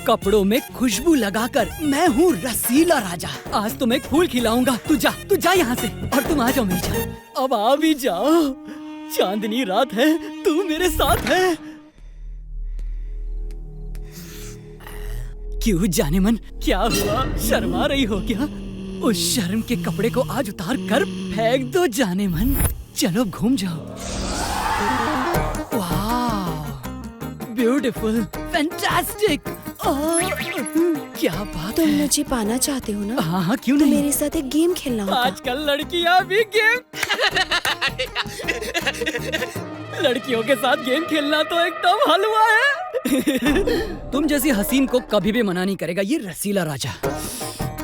कपड़ों में खुशबू लगाकर मैं हूँ रसीला राजा। आज तुम्हें एक फूल खिलाऊंगा। तू जा यहाँ से, और तुम आ जाओ मेरी जान। अब आ भी जाओ, चांदनी रात है, तू मेरे साथ है। क्यों जाने मन, क्या हुआ? शर्मा रही हो क्या? उस शर्म के कपड़े को आज उतार कर फेंक दो जाने मन। चलो घूम जाओ। Beautiful, fantastic. क्या बात तुम है? मुझे पाना चाहते हो ना? हाँ क्यों तो नहीं? मेरे साथ एक गेम खेलना होगा। आजकल लड़कियां भी गेम लड़कियों के साथ गेम खेलना तो एकदम हलवा है। तुम जैसी हसीन को कभी भी मना नहीं करेगा ये रसीला राजा।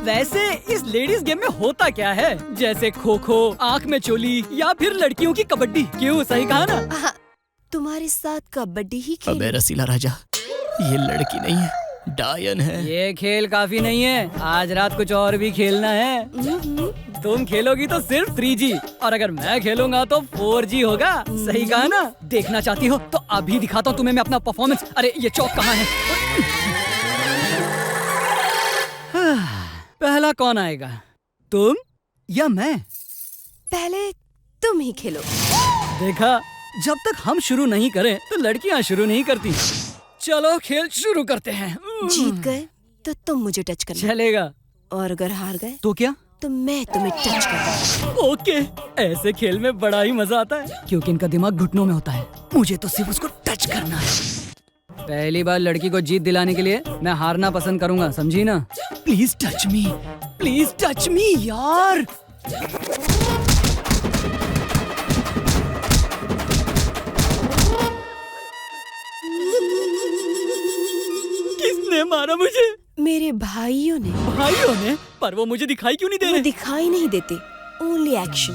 वैसे इस लेडीज गेम में होता क्या है? जैसे खो खो, आँख में चोली, या फिर लड़कियों की कबड्डी। क्यों, सही कहा ना? तुम्हारे साथ कबड्डी ही खेल। अबे रसीला राजा, ये लड़की नहीं है, डायन है। ये खेल काफी नहीं है, आज रात कुछ और भी खेलना है। तुम खेलोगी तो सिर्फ 3G, और अगर मैं खेलूंगा तो 4G होगा। सही कहा ना? देखना चाहती हो तो अभी दिखाता हूँ तुम्हें मैं अपना परफॉर्मेंस। अरे ये चौक कहाँ है? पहला कौन आएगा, तुम या मैं? पहले तुम ही खेलो। देखा, जब तक हम शुरू नहीं करें तो लड़कियां शुरू नहीं करती। चलो खेल शुरू करते हैं। जीत गए तो तुम मुझे टच करना। चलेगा। और अगर हार गए तो क्या? तो मैं तुम्हें टच करूंगा। ओके, ऐसे खेल में बड़ा ही मजा आता है, क्योंकि इनका दिमाग घुटनों में होता है। मुझे तो सिर्फ उसको टच करना है। पहली बार लड़की को जीत दिलाने के लिए मैं हारना पसंद करूंगा, समझी ना? Please touch me, please touch me यार। किसने मारा मुझे? मेरे भाइयों ने। भाइयों ने? पर वो मुझे दिखाई क्यों नहीं दे रहे? दिखाई नहीं देते, ओनली एक्शन।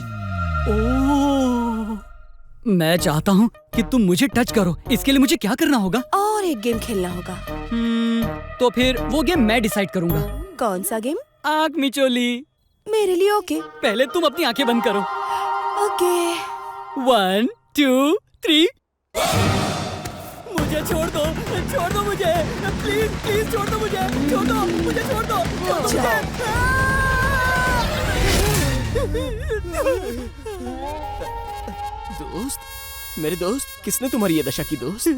मैं चाहता हूँ कि तुम मुझे टच करो। इसके लिए मुझे क्या करना होगा? और एक गेम खेलना होगा। तो फिर वो गेम मैं डिसाइड करूँगा। कौन सा गेम? आँख मिचोली। मेरे लिए ओके। पहले तुम अपनी आंखें बंद करो। ओके। 1 2 3। मुझे छोड़ दो मुझे, प्लीज प्लीज छोड़ दो मुझे, छोड़ दो मुझे, छोड़ दो मुझे। दोस्त, मेरे दोस्त, किसने तुम्हारी ये दशा की दोस्त?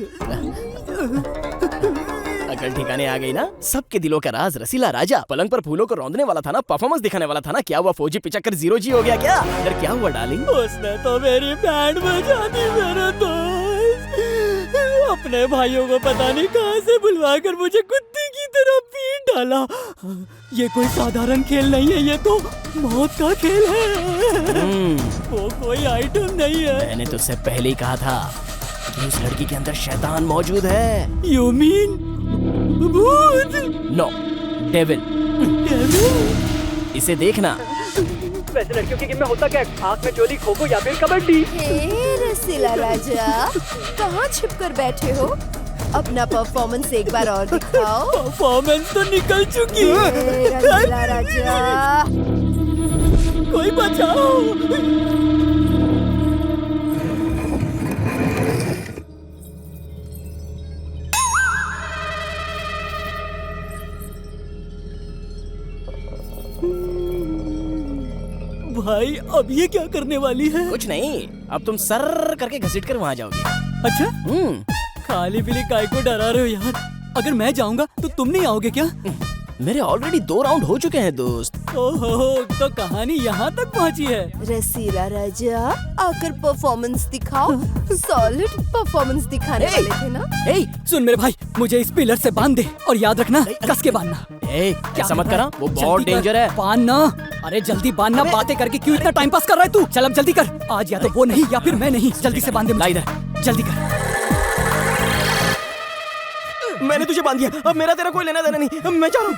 अकल ठिकाने आ गई ना? सबके दिलों का राज रसीला राजा पलंग पर फूलों को रौंदने वाला था ना, परफॉर्मेंस दिखाने वाला था ना। क्या हुआ, 4G पिचक्कर 0G हो गया क्या? इधर क्या हुआ डार्लिंग? उसने तो मेरी बैंड बजा दी मेरे दोस्त। अपने भाइयों को पता नहीं कहां से बुलवा कर मुझे कुत्ते की तरह पीट डाला। ये कोई साधारण खेल नहीं है, ये तो मौत का खेल है। वो कोई आइटम नहीं है। मैंने तुझसे पहले ही कहा था कि उस लड़की के अंदर शैतान मौजूद है। You mean भूत? No, devil. इसे देखना। वैसे लड़कियों के गेम में होता क्या? आँख में चोली, खो खो या फिर कबड्डी। हे रसीला राजा, कहाँ छिप कर बैठे हो? अपना परफॉर्मेंस एक बार और दिखाओ। परफॉर्मेंस तो निकल चुकी है। रसीला राजा, कोई बचाओ। भाई अब ये क्या करने वाली है? कुछ नहीं, अब तुम सर करके घसीट कर वहाँ जाओगे। अच्छा, खाली पीली काय को डरा रहे हो यार? अगर मैं जाऊंगा तो तुम नहीं आओगे क्या? मेरे ऑलरेडी 2 राउंड हो चुके हैं दोस्त। ओहो, तो कहानी यहाँ तक पहुँची है। रसीला राजा, आकर परफॉर्मेंस दिखाओ। सॉलिड परफॉर्मेंस दिखाने वाले थे ना? सुन मेरे भाई, मुझे इस पिलर से बांध दे, और याद रखना कस के बांधना। ऐसा मत करा, वो बहुत डेंजर है। बांधना। अरे जल्दी बांधना, बातें करके क्यों इतना टाइम पास कर रहा है तू? चल अब जल्दी कर। आज या तो वो नहीं या फिर मैं नहीं। जल्दी से बांध दे मुझे। जल्दी कर। मैंने तुझे बांध दिया, अब मेरा तेरा कोई लेना देना नहीं, अब मैं जा रहा हूँ।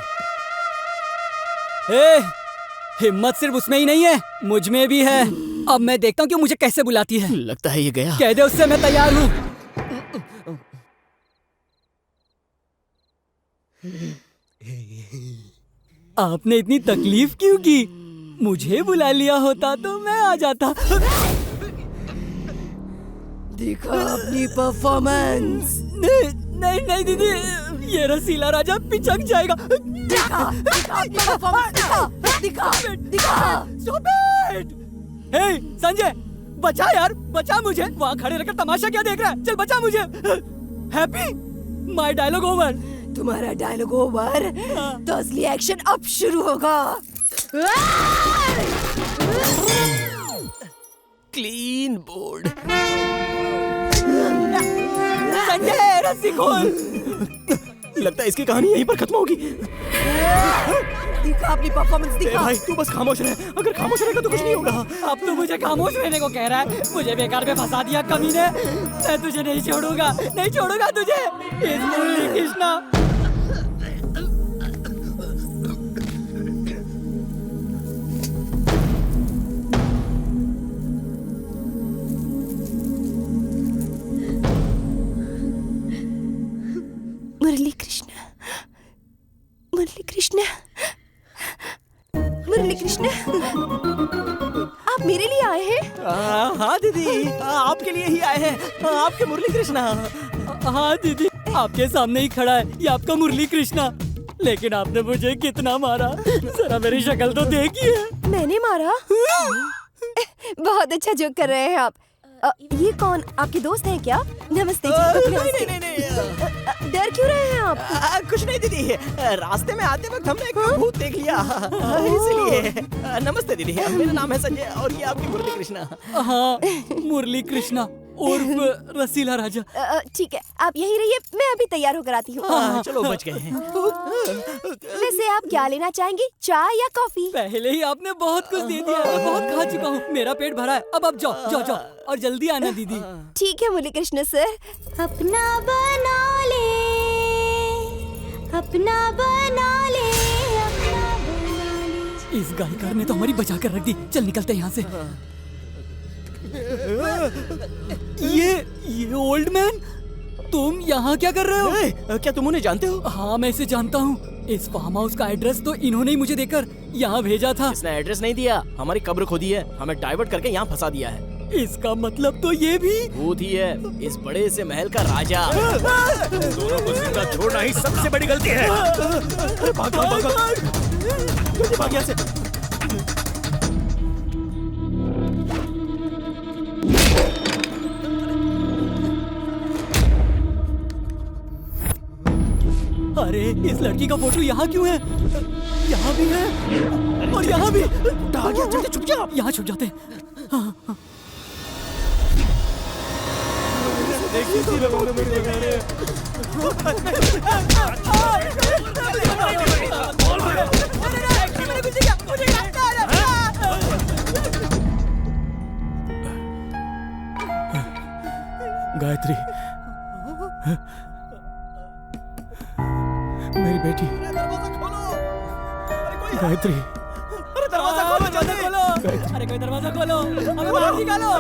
हिम्मत सिर्फ उसमें ही नहीं है, मुझ में भी है। अब मैं देखता हूँ कि मुझे कैसे बुलाती है। लगता है ये गया। कह दे उससे मैं तैयार हूँ। आपने इतनी तकलीफ क्यों की? मुझे बुला लिया होता तो मैं आ जाता। दिखा अपनी परफॉर्मेंस। नहीं नहीं दीदी, ये रसीला राजा पिचक जाएगा। दिखा अपनी परफॉर्मेंस, दिखा। Stop it! Hey, संजय, बचा यार, बचा मुझे। वहाँ खड़े रहकर तमाशा क्या देख रहा है? चल बचा मुझे। हैप्पी? My dialogue over. तुम्हारा डायलॉग ओवर तो असली एक्शन अब शुरू होगा। Clean board. संजय, रस्सी खोल। लगता है इसकी कहानी यहीं पर खत्म होगी। दिखा अपनी परफॉर्मेंस, दिखा। भाई तू बस खामोश रह, अगर खामोश रहेगा तो कुछ नहीं होगा। अब तो मुझे खामोश रहने को कह रहा है। मुझे बेकार में फंसा दिया कमीने। मैं तुझे नहीं छोड़ूंगा, नहीं छोड़ूंगा तुझे। इस मुरली कृष्णा। मुरली कृष्णा, मुरली कृष्णा, मुरली कृष्णा, आप मेरे लिए आए हैं? हाँ दीदी, आपके लिए ही आए हैं, आपके मुरली कृष्णा। हाँ दीदी, आपके सामने ही खड़ा है ये आपका मुरली कृष्णा। लेकिन आपने मुझे कितना मारा, जरा मेरी शक्ल तो देखिए। मैंने मारा? बहुत अच्छा जोक कर रहे हैं आप। ये कौन, आपके दोस्त हैं क्या? नमस्ते जी। नहीं, डर क्यों रहे हैं आप? कुछ नहीं दीदी, रास्ते में आते वक्त हमने एक भूत देख लिया, इसलिए। नमस्ते दीदी, मेरा नाम है संजय और ये आपकी मुरली कृष्णा। हाँ, मुरली कृष्णा उर्फ रसीला राजा। ठीक है, आप यहीं रहिए, मैं अभी तैयार होकर आती हूँ। हाँ, चलो बच गए हैं। वैसे आप क्या लेना चाहेंगी, चाय या कॉफी? पहले ही आपने बहुत कुछ दे दिया, मैं बहुत खा चुका हूँ, मेरा पेट भरा है। अब आप जाओ जाओ जाओ और जल्दी आना दीदी। ठीक है मुरली कृष्ण सर। अपना बना ले, अपना बना ले, अपना बना ले। इस गायकार ने तो हमारी बचा कर रख दी। चल निकलते हैं यहाँ से। ये ओल्ड मैन, तुम यहाँ क्या कर रहे हो? क्या तुम उन्हें जानते हो? हाँ, मैं इसे जानता हूँ। इस फार्म हाउस का एड्रेस तो इन्होंने ही मुझे देकर यहाँ भेजा था। इसने एड्रेस नहीं दिया, हमारी कब्र खोदी है, हमें डाइवर्ट करके यहाँ फंसा दिया है। इसका मतलब तो ये भी भूत ही है, इस बड़े से महल का राजा। दोनों को जिंदा छोड़ना ही सबसे बड़ी गलती है। अरे भाग भाग भाग, जल्दी भाग यहाँ से। अरे इस लड़की का फोटो यहाँ क्यों है? यहाँ भी है और यहाँ भी। जल्दी छुप जा। यहाँ छुप जाते हैं। हाँ। गायत्री, मेरी बेटी गायत्री। अरे दरवाजा खोलो, जल्दी खोलो। अरे कोई दरवाजा खोलो, हमें बाहर निकालो।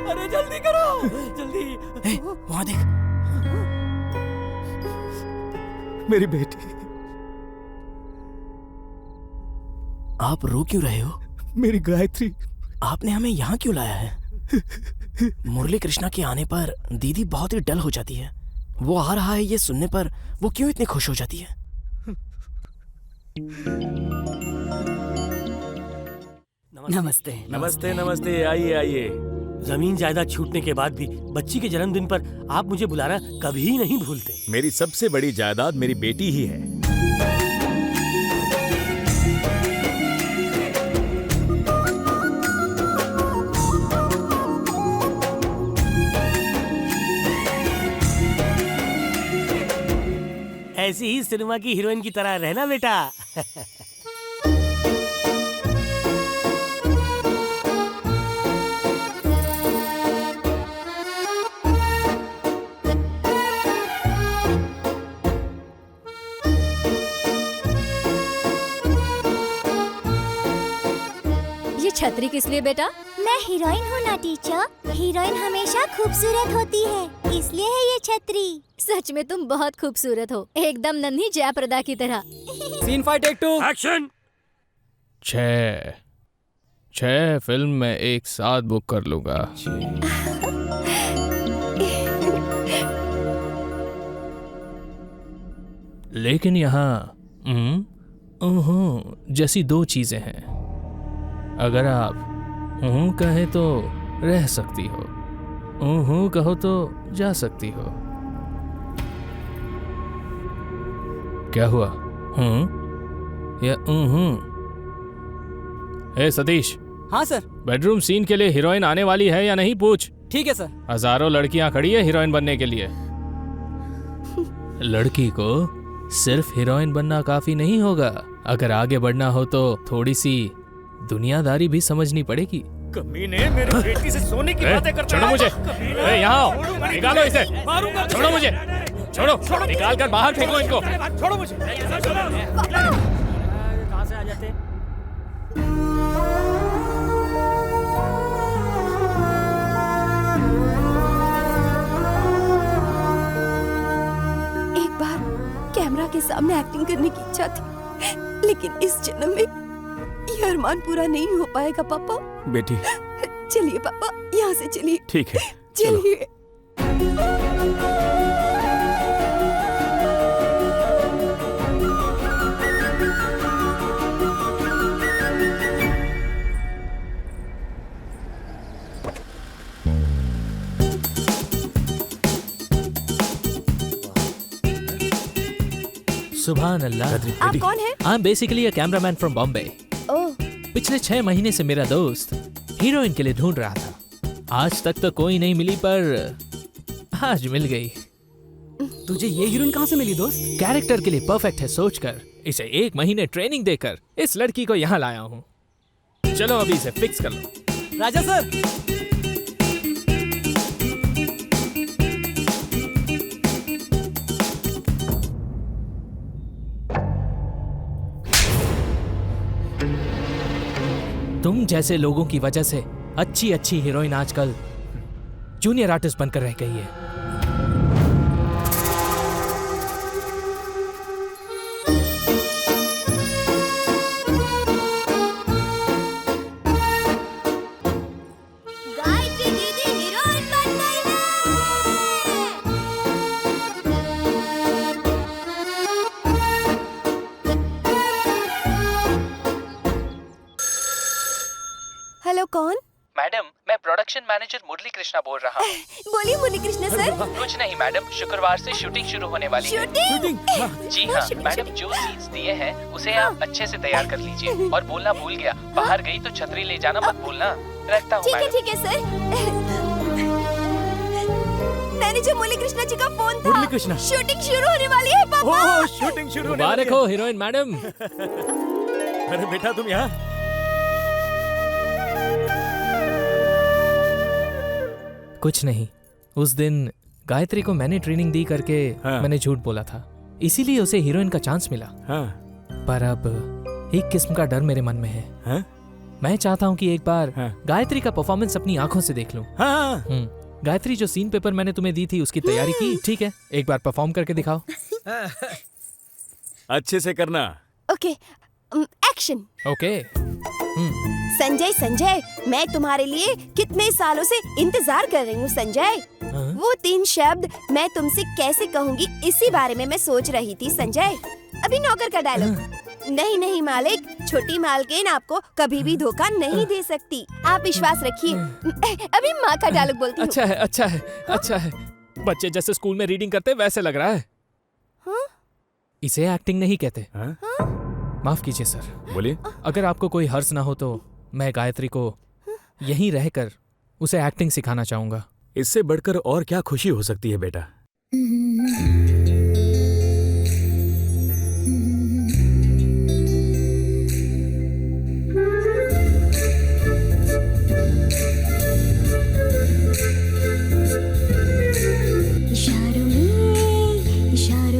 अरे जल्दी करो, जल्दी। वहाँ देख, मेरी बेटी। आप रो क्यों रहे हो? मेरी गायत्री। आपने हमें यहाँ क्यों लाया है? मुरली कृष्णा के आने पर दीदी बहुत ही डल हो जाती है। वो आ रहा है ये सुनने पर वो क्यों इतनी खुश हो जाती है? नमस्ते। नमस्ते नमस्ते, आइए आइए। जमीन जायदाद छूटने के बाद भी बच्ची के जन्मदिन पर आप मुझे बुलाना कभी नहीं भूलते। मेरी सबसे बड़ी जायदाद मेरी बेटी ही है। ऐसी ही सिनेमा की हीरोइन की तरह रहना बेटा। छतरी किस लिए बेटा? मैं हीरोइन हूँ ना टीचर। हीरोइन हमेशा खूबसूरत होती है, इसलिए है ये छतरी। सच में तुम बहुत खूबसूरत हो, एकदम नन्ही जयाप्रदा की तरह। Scene 5 take 2 action. 6 फिल्म मैं एक साथ बुक कर लूंगा। लेकिन यहाँ जैसी 2 चीजें हैं। अगर आप कहे तो रह सकती हो, कहो तो जा सकती हो। क्या हुआ? या ए सतीश। हाँ सर। बेडरूम सीन के लिए हीरोइन आने वाली है या नहीं पूछ। ठीक है सर। हजारों लड़कियां खड़ी है हीरोइन बनने के लिए। लड़की को सिर्फ हीरोइन बनना काफी नहीं होगा। अगर आगे बढ़ना हो तो थोड़ी सी दुनियादारी भी समझनी पड़ेगी। कमीने, मेरी बेटी से सोने की बातें करता है। छोड़ो मुझे। यहाँ आओ, निकालो इसे। छोड़ो मुझे। छोड़ो, निकाल कर बाहर फेंको इनको। छोड़ो मुझे। कहाँ से आ जाते? एक बार कैमरा के सामने एक्टिंग करने की इच्छा थी, लेकिन इस जन्म में ये अरमान पूरा नहीं हो पाएगा पापा। बेटी चलिए पापा, यहाँ से चलिए। ठीक है, चलिए। सुभान अल्लाह। आप कौन हैं? I am basically a cameraman from Bombay. Oh. पिछले 6 महीने से मेरा दोस्त हीरोइन के लिए ढूंढ रहा था। आज तक तो कोई नहीं मिली, पर आज मिल गई। तुझे ये हीरोइन कहाँ से मिली दोस्त? कैरेक्टर के लिए परफेक्ट है सोचकर इसे 1 महीने ट्रेनिंग देकर इस लड़की को यहाँ लाया हूँ। चलो अभी इसे फिक्स कर लो। राजा सर। तुम जैसे लोगों की वजह से अच्छी हीरोइन आजकल जूनियर आर्टिस्ट बनकर रह गई है। गायत्री दीदी हीरोइन बन गई है। हेलो, कौन? मैडम, मैं प्रोडक्शन मैनेजर मुरली कृष्णा बोल रहा हूँ। बोलिए मुरली कृष्णा सर। कुछ नहीं मैडम, शुक्रवार से शूटिंग शुरू होने वाली है। शूटिंग? जी हाँ मैडम, जो सीन्स दिए हैं उसे आप अच्छे से तैयार कर लीजिए। और बोलना भूल गया, बाहर गई तो छतरी ले जाना मत भूलना। रखता हूँ मैडम। ठीक है सर। मैनेजर मुरली कृष्णा जी का फोन था। मुरली कृष्णा। शूटिंग शुरू होने वाली है पापा। ओह, शूटिंग शुरू होने वाली मुबारक हो हीरोइन मैडम। अरे बेटा तुम यहाँ? कुछ नहीं, उस दिन गायत्री को मैंने ट्रेनिंग दी करके मैंने झूठ बोला था, इसीलिए उसे हीरोइन का चांस मिला। पर अब एक किस्म का डर मेरे मन में है। मैं चाहता हूँ कि एक बार गायत्री का परफॉर्मेंस अपनी आंखों से देख लूं। गायत्री, जो सीन पेपर मैंने तुम्हें दी थी उसकी तैयारी की? ठीक है, एक बार परफॉर्म करके दिखाओ। अच्छे से करना। Okay, action. ओके। संजय, मैं तुम्हारे लिए कितने सालों से इंतजार कर रही हूँ संजय। वो 3 शब्द मैं तुमसे कैसे कहूँगी, इसी बारे में मैं सोच रही थी संजय। अभी नौकर का डायलॉग। नहीं मालिक, छोटी मालकिन आपको कभी भी धोखा नहीं दे सकती, आप विश्वास रखिए। अभी माँ का डायलॉग बोलती हूँ। अच्छा है। बच्चे जैसे स्कूल में रीडिंग करते वैसे लग रहा है। इसे एक्टिंग नहीं कहते। माफ कीजिए सर। बोलिए। अगर आपको कोई हर्ज ना हो तो मैं गायत्री को यहीं रहकर उसे एक्टिंग सिखाना चाहूंगा। इससे बढ़कर और क्या खुशी हो सकती है बेटा। इशारों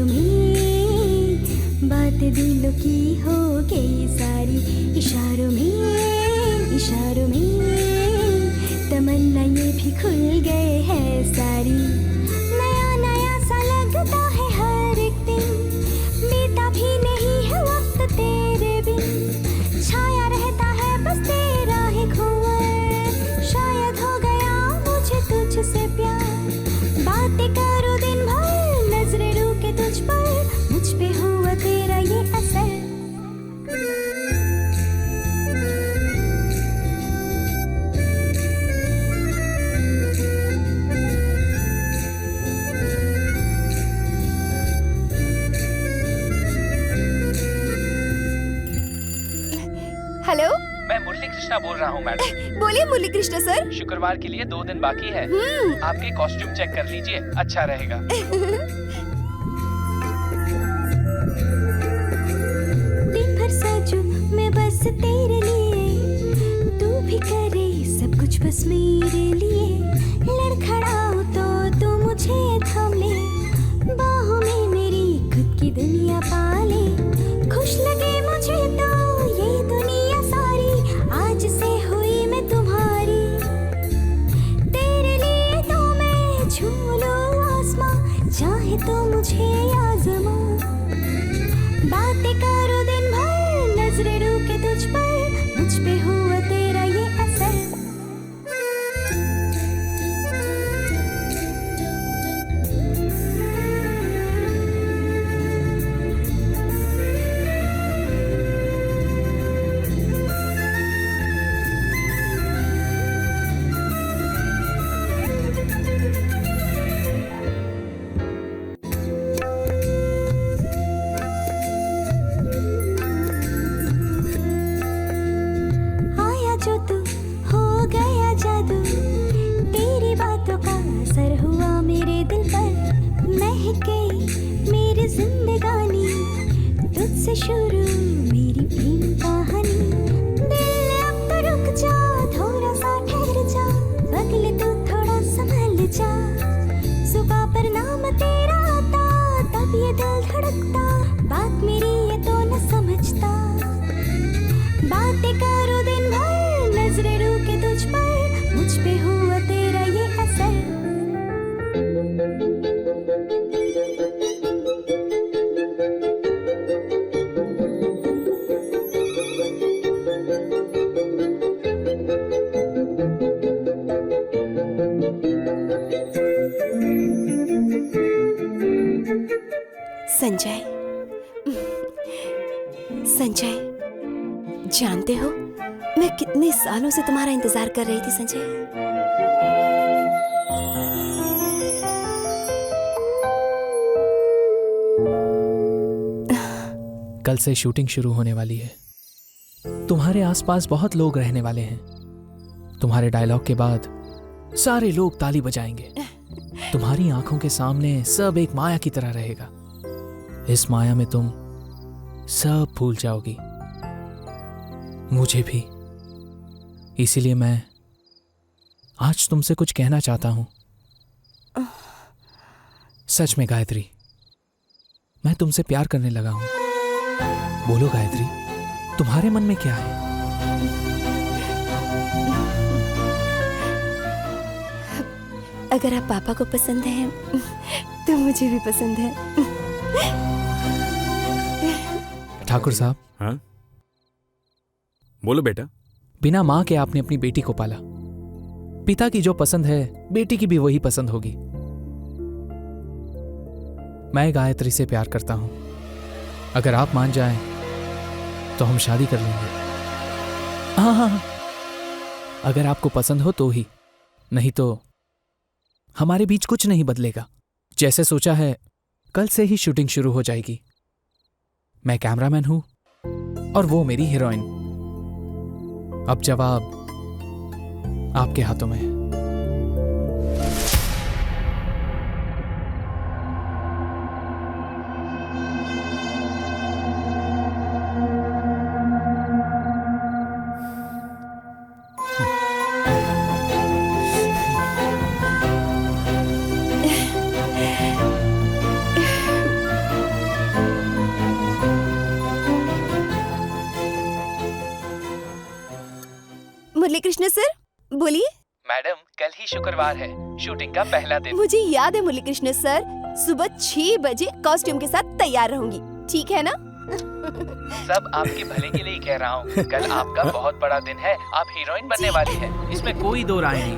में बात दिलों की हो गई सारी। इशारों में इशारों में तमन्ना ये भी खुल गए हैं सारी। नया नया सा लगता है हर एक दिन, बीता भी नहीं है वक्त तेरे बिन। छाया रहता है बस तेरा ही खुआर, शायद हो गया मुझे तुझसे प्यार। बातें करो दिन भर, नजरें रुके तुझ पर, मुझ पे हुआ तेरा ये असर। हेलो, मैं मुरली कृष्णा बोल रहा हूँ मैडम। बोलिए मुरली कृष्णा सर। शुक्रवार के लिए 2 दिन बाकी है, आपके कॉस्ट्यूम चेक कर लीजिए, अच्छा रहेगा। दिन भर सजूं मैं बस तेरे लिए, तू भी करे सब कुछ बस मेरे लिए। लड़खड़ाऊं तो तू मुझे थाम ले, बाहों में मेरी खुद की दुनिया पाले। खुश लगे मुझे तो ये दुनिया सारी, आज से हुई मैं तुम्हारी। तेरे लिए तो मैं झूलूं आसमां, चाहे तो मुझे आजमा। बातें करो दिन भर, नजरें रुके तुझ पर, मुझ पे हुआ तेरा ये असर। आया जो तू हो गया जादू, तेरी बातों का असर हुआ मेरे दिल पर। महके मेरी जिंदगानी, तुझसे शुरू मेरी प्रेम कहानी। दिल अब तो रुक जा, थोड़ा सा ठहर जा, बगले तू थोड़ा संभल जा। सुबह पर नाम तेरा आता, तब ये दिल धड़कता, बात मेरी ये तो न समझता। बातें करो दिन भर, नजरें रुके तुझ पर, मुझ पे हुआ तेरा ये असर। संजय, संजय, जानते हो मैं कितने सालों से तुम्हारा इंतजार कर रही थी संजय। कल से शूटिंग शुरू होने वाली है। तुम्हारे आसपास बहुत लोग रहने वाले हैं। तुम्हारे डायलॉग के बाद सारे लोग ताली बजाएंगे। तुम्हारी आंखों के सामने सब एक माया की तरह रहेगा। इस माया में तुम सब भूल जाओगी, मुझे भी। इसीलिए मैं आज तुमसे कुछ कहना चाहता हूं। सच में गायत्री, मैं तुमसे प्यार करने लगा हूं। बोलो गायत्री, तुम्हारे मन में क्या है? अगर आप पापा को पसंद हैं तो मुझे भी पसंद है। ठाकुर साहब। हाँ? बोलो बेटा। बिना माँ के आपने अपनी बेटी को पाला। पिता की जो पसंद है बेटी की भी वही पसंद होगी। मैं गायत्री से प्यार करता हूं। अगर आप मान जाएं तो हम शादी कर लेंगे। हाँ, अगर आपको पसंद हो तो ही, नहीं तो हमारे बीच कुछ नहीं बदलेगा। जैसे सोचा है कल से ही शूटिंग शुरू हो जाएगी। मैं कैमरामैन हूं और वो मेरी हीरोइन। अब जवाब आपके हाथों में है। मुरली कृष्ण सर, बोलिए। मैडम, कल ही शुक्रवार है, शूटिंग का पहला दिन। मुझे याद है मुरली कृष्ण सर, सुबह 6 बजे कॉस्ट्यूम के साथ तैयार रहूंगी, ठीक है ना? सब आपके भले के लिए ही कह रहा हूँ। कल आपका बहुत बड़ा दिन है, आप हीरोइन बनने वाली हैं। इसमें कोई दो राय नहीं।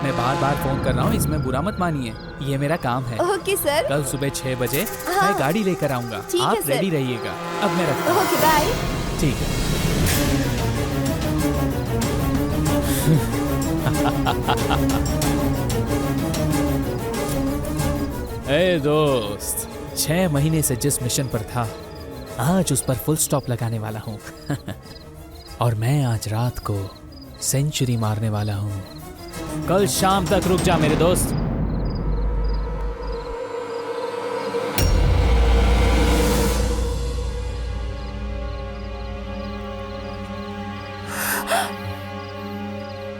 मैं बार बार फोन कर रहा हूँ, इसमें बुरा मत मानिए, ये मेरा काम है। Okay sir. कल सुबह 6 बजे हाँ। मैं गाड़ी लेकर आऊंगा, ठीक है आप सर। रेडी रहिएगा। अब मैं रखता हूँ। Okay bye. ठीक है। ए दोस्त, 6 महीने से जिस मिशन पर था, आज उस पर फुल स्टॉप लगाने वाला हूँ। और मैं आज रात को सेंचुरी मारने वाला हूँ। कल शाम तक रुक जा मेरे दोस्त।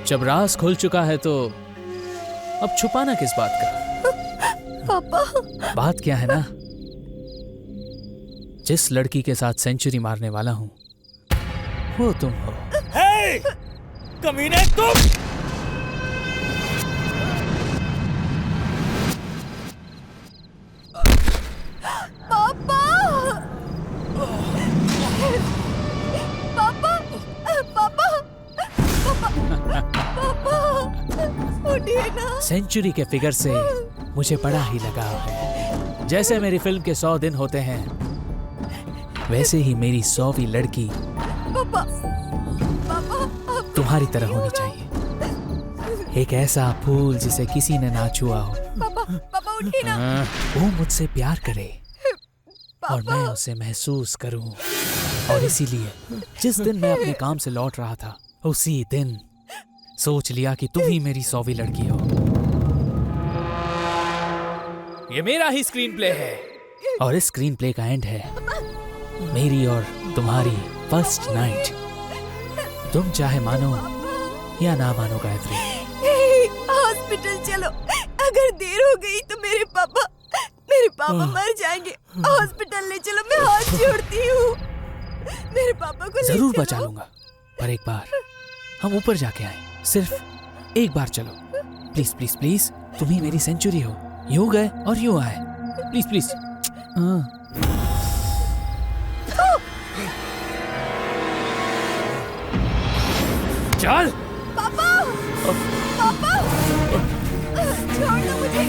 जब राज खुल चुका है तो अब छुपाना किस बात का? पापा। बात क्या है ना, जिस लड़की के साथ सेंचुरी मारने वाला हूं वो तुम हो। हे! कमीने तुम! पापा! पापा! पापा! पापा! उठिए ना। सेंचुरी के फिगर से मुझे बड़ा ही लगाव है। जैसे मेरी फिल्म के 100 दिन होते हैं, वैसे ही मेरी 100वीं लड़की पापा! पापा! तुम्हारी तरह होनी चाहिए। एक ऐसा फूल जिसे किसी ने ना छुआ हो। पापा! पापा उठिए ना। वो मुझसे प्यार करे और मैं उसे महसूस करूं। और इसीलिए जिस दिन मैं अपने काम से लौट रहा था, उसी दिन सोच लिया कि तुम ही मेरी 100वीं लड़की हो। ये मेरा ही स्क्रीन प्ले है और इस स्क्रीन प्ले का एंड है मेरी और तुम्हारी फर्स्ट नाइट। तुम चाहे मानो या ना मानो गायत्री। हॉस्पिटल चलो, अगर देर हो गई तो मेरे पापा मर जाएंगे। हॉस्पिटल ले चलो, मैं हाथ जोड़ती हूँ। मेरे पापा को जरूर बचा लूंगा, पर एक बार हम ऊपर जाके आए। सिर्फ एक बार चलो, प्लीज प्लीज प्लीज। तुम ही मेरी सेंचुरी हो। यूं गए और यूं आए, प्लीज प्लीज। चल। पापा! पापा! छोड़ दो मुझे।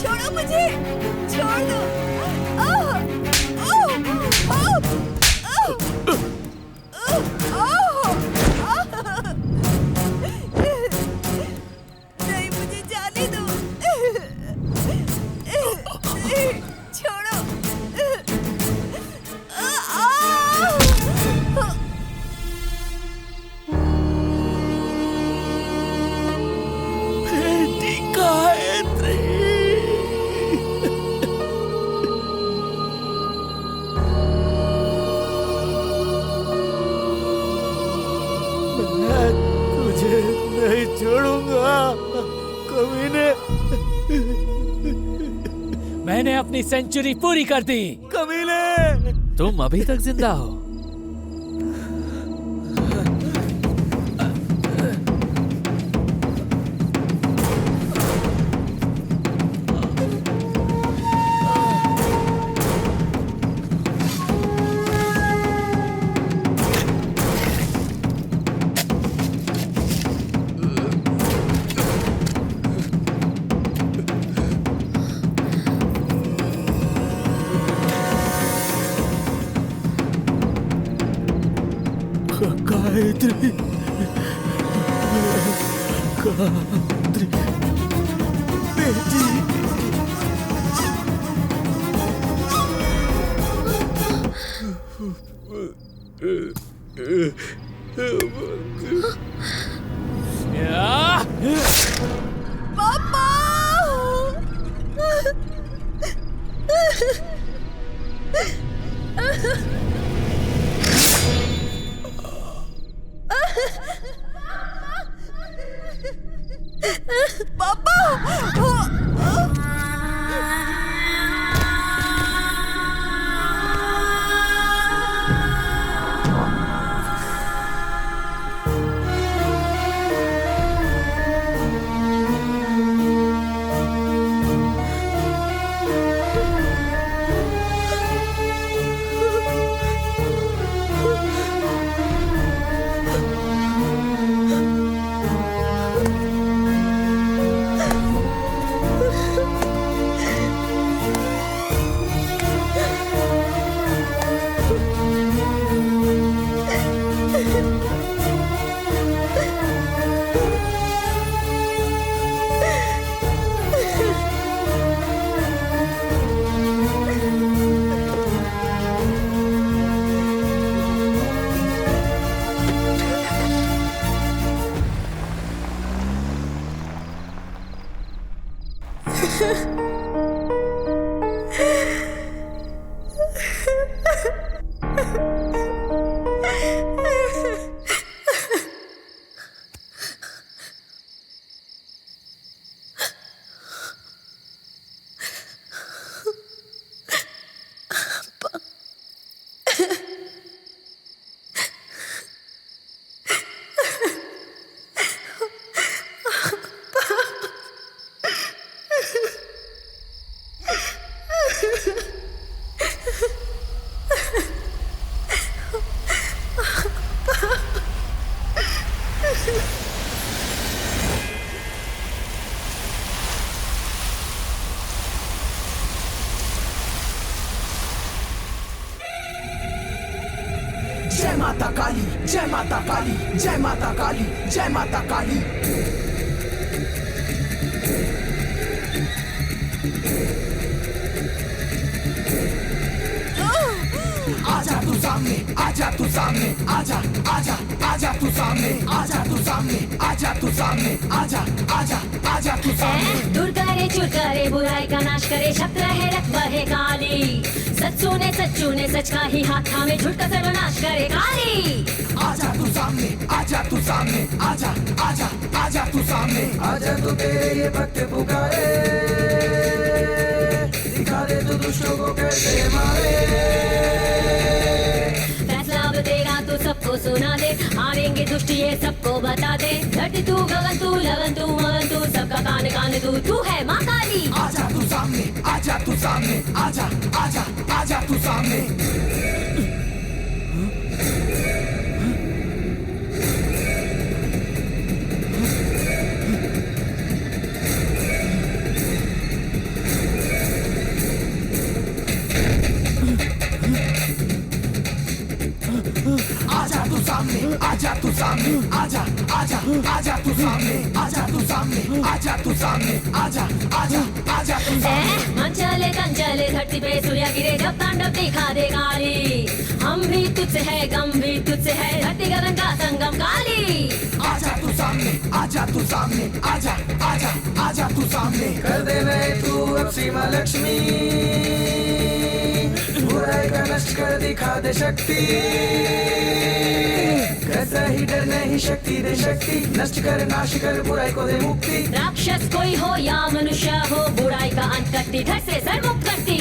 छोड़ो मुझे, छोड़ दो। नहीं, मुझे जाने दो। छोड़ो। तुझे नहीं छोड़ूंगा कमीने। मैंने अपनी सेंचुरी पूरी कर दी। कमीने! तुम अभी तक जिंदा हो। गायत्री, गायत्री बेटी। पापा! जय माता काली, जय माता काली, जय माता काली, जय माता काली। आजा तू सामने, आजा तू सामने, आजा आजा आजा तू सामने, आजा तू सामने, आजा तू सामने, आजा आजा आजा तू सामने। दूर करे चूर करे बुराई का नाश करे, शब्द रहे रख बहे काली। सच्चू ने सच का ही हाथ थामे, झूठ का सर्वनाश करे काली। आजा तू सामने, आजा तू सामने, आजा आजा आजा तू सामने। आजा तो तेरे ये भक्त पुकारे, दिखा दे तू दुष्टों को कैसे मारे। फैसला अब तेरा तू सबको सुना दे, हारेंगे दुष्ट ये सबको बता दे। धरती तू गगन तू लगन तू मगन तू, सबका कान कान तू है माँ काली। आजा तू सामने, आजा तू सामने, आजा आजा आजा तू सामने। आजा तू सामने, आजा तू सामने, आजा आजा आजा तू सामने, आजा तू सामने, आजा तू सामने, आजा आजा आजा तू सामने। मन चले तन चले धरती पे सूर्य गिरे, जब तांडव दिखा दे काली। हम भी तुझसे है गम भी तुझसे है, धरती गगन का संगम काली। आजा तू सामने, आजा तू सामने, आजा आजा आजा तू सामने। कर दे मैं तू अब सीमा लक्ष्मी, बुराई का नष्ट कर दिखा दे शक्ति। कैसा ही डर नहीं शक्ति दे शक्ति, नष्ट कर नाश कर बुराई को दे मुक्ति। राक्षस कोई हो या मनुष्य हो, बुराई का अंत करती, घर से सर्वमुक्त करती।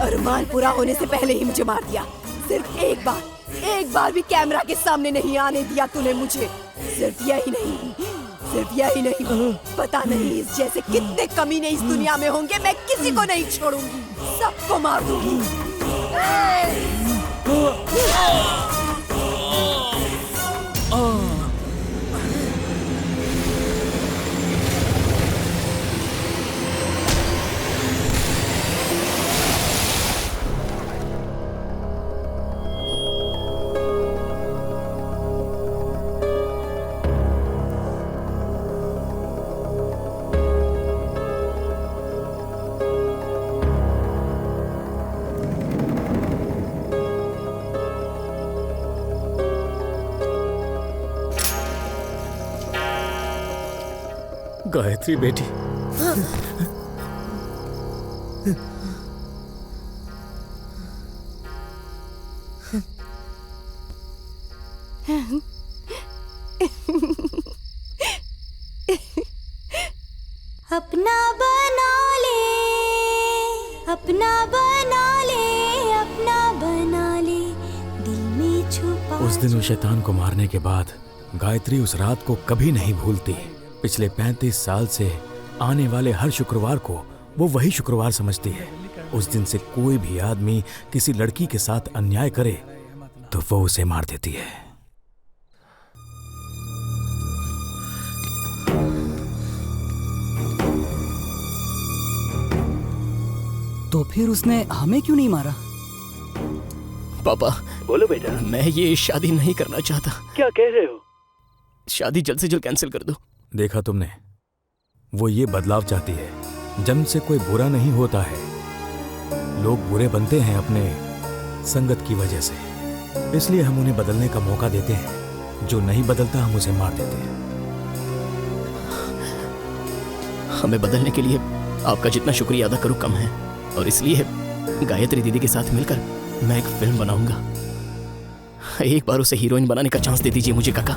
अरमान पूरा होने से पहले ही मुझे मार दिया। सिर्फ एक बार भी कैमरा के सामने नहीं आने दिया तूने मुझे। सिर्फ यही नहीं, पता नहीं इस जैसे कितने कमीने इस दुनिया में होंगे, मैं किसी को नहीं छोड़ूंगी, सबको मार दूंगी। गायत्री बेटी, अपना बना ले, अपना बना ले, अपना बना ले, दिल में छुपा। उस दिन उस शैतान को मारने के बाद गायत्री उस रात को कभी नहीं भूलती। पिछले 35 साल से आने वाले हर शुक्रवार को वो वही शुक्रवार समझती है। उस दिन से कोई भी आदमी किसी लड़की के साथ अन्याय करे तो वो उसे मार देती है। तो फिर उसने हमें क्यों नहीं मारा? पापा बोलो बेटा। मैं ये शादी नहीं करना चाहता। क्या कह रहे हो? शादी जल्द से जल्द कैंसिल कर दो। देखा तुमने, वो ये बदलाव चाहती है, जन्म से कोई बुरा नहीं होता है, लोग बुरे बनते हैं अपने संगत की वजह से। इसलिए हम उन्हें बदलने का मौका देते हैं, जो नहीं बदलता हम उसे मार देते हैं। हमें बदलने के लिए आपका जितना शुक्रिया अदा करूं कम है, और इसलिए गायत्री दीदी के साथ मिलकर मैं एक फिल्म बनाऊंगा। एक बार उसे हीरोइन बनाने का चांस दे दीजिए मुझे काका।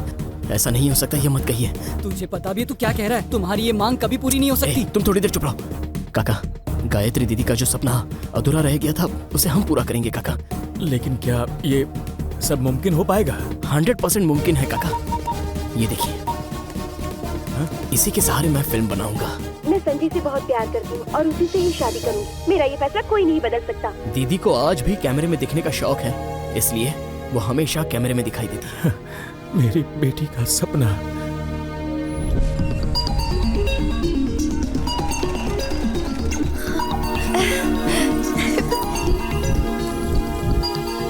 ऐसा नहीं हो सकता, ये मत कहिए। तुझे पता भी है तू क्या कह रहा है? तुम्हारी ये मांग कभी पूरी नहीं हो सकती। तुम थोड़ी देर चुप रहो। काका, गायत्री दीदी का जो सपना अधूरा रह गया था उसे हम पूरा करेंगे काका। लेकिन क्या ये सब मुमकिन हो पाएगा? 100% मुमकिन है काका। ये देखिए, इसी के सहारे मैं फिल्म बनाऊंगा। मैं संजय से बहुत प्यार करती हूँ और उसी से ही शादी करूंगी। मेरा ये फैसला कोई नहीं बदल सकता। दीदी को आज भी कैमरे में दिखने का शौक है, इसलिए वो हमेशा कैमरे में दिखाई देती है। मेरी बेटी का सपना।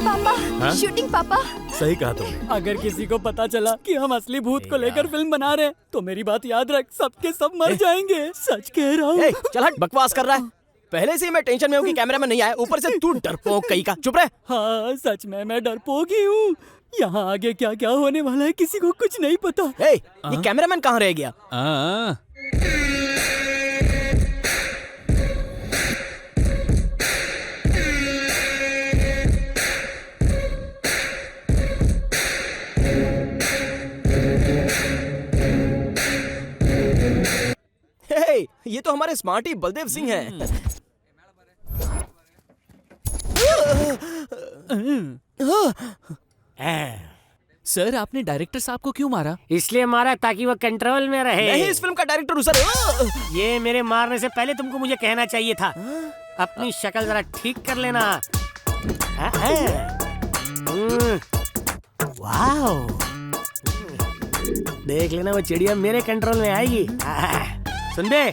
पापा, शूटिंग पापा। सही कहा तुमने। अगर किसी को पता चला कि हम असली भूत को लेकर फिल्म बना रहे हैं, तो मेरी बात याद रख, सबके सब मर जाएंगे। सच कह रहा हूँ। चल हट, बकवास कर रहा है। पहले से ही मैं टेंशन में हूँ कि कैमरा में नहीं आया, ऊपर से तू डरपोक कहीं का। चुप रह। हाँ, सच में मैं डरपोक ही हूँ। यहाँ आगे क्या क्या होने वाला है किसी को कुछ नहीं पता। ये कैमरामैन कहाँ रह गया? ये तो हमारे स्मार्टी बलदेव सिंह हैं। सर, आपने डायरेक्टर साहब को क्यों मारा? इसलिए मारा ताकि वो कंट्रोल में रहे। नहीं, इस फिल्म का डायरेक्टर हूँ सर। ये मेरे मारने से पहले तुमको मुझे कहना चाहिए था। अपनी शक्ल जरा ठीक कर लेना। वाओ, देख लेना वो चिड़िया मेरे कंट्रोल में आएगी। सुन बे,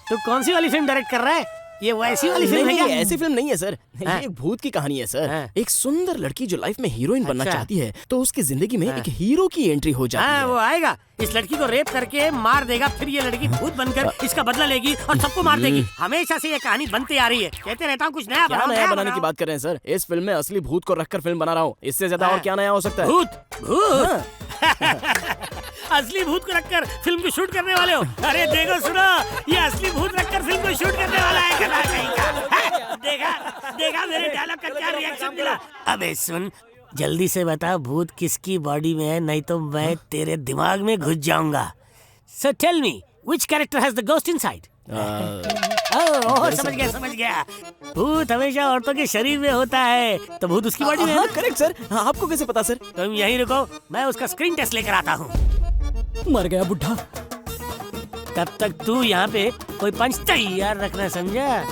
तू कौन सी वाली फिल्म डायरेक्ट कर रहा है? ये वैसी वाली फिल्म है क्या? ऐसी फिल्म नहीं है सर, ये एक भूत की कहानी है सर। एक सुंदर लड़की जो लाइफ में हीरोइन बनना चाहती है, तो उसकी जिंदगी में एक हीरो की एंट्री हो जाती है। वो आएगा, इस लड़की को रेप करके मार देगा, फिर ये लड़की भूत बनकर इसका बदला लेगी और सबको मार देगी। हमेशा से ये कहानी बनती आ रही है। कहते रहता हूँ कुछ नया क्या नया बनाने की बात कर रहे हैं सर? इस फिल्म में असली भूत को रखकर फिल्म बना रहा हूँ। इससे ज्यादा और क्या नया हो सकता है? भूत असली भूत को रखकर फिल्म को शूट करने वाले हो? अरे देखो, सुनो, ये असली भूत रखकर फिल्म को शूट करने वाला है। देखा मेरे डायलॉग का क्या रिएक्शन मिला? अबे सुन, जल्दी से बता भूत किसकी बॉडी में है, नहीं तो मैं तेरे दिमाग में घुस जाऊंगा। So tell me, which character has the ghost inside? समझ गया। भूत हमेशा औरतों के शरीर में होता है, तो भूत उसकी बॉडी में है। Correct sir. आपको कैसे पता सर? तुम यहीं रुको, मैं उसका स्क्रीन टेस्ट लेकर आता हूँ। मर गया बुढ़ा। तब तक तू यहाँ पे कोई पंच तैयार रखना, समझा?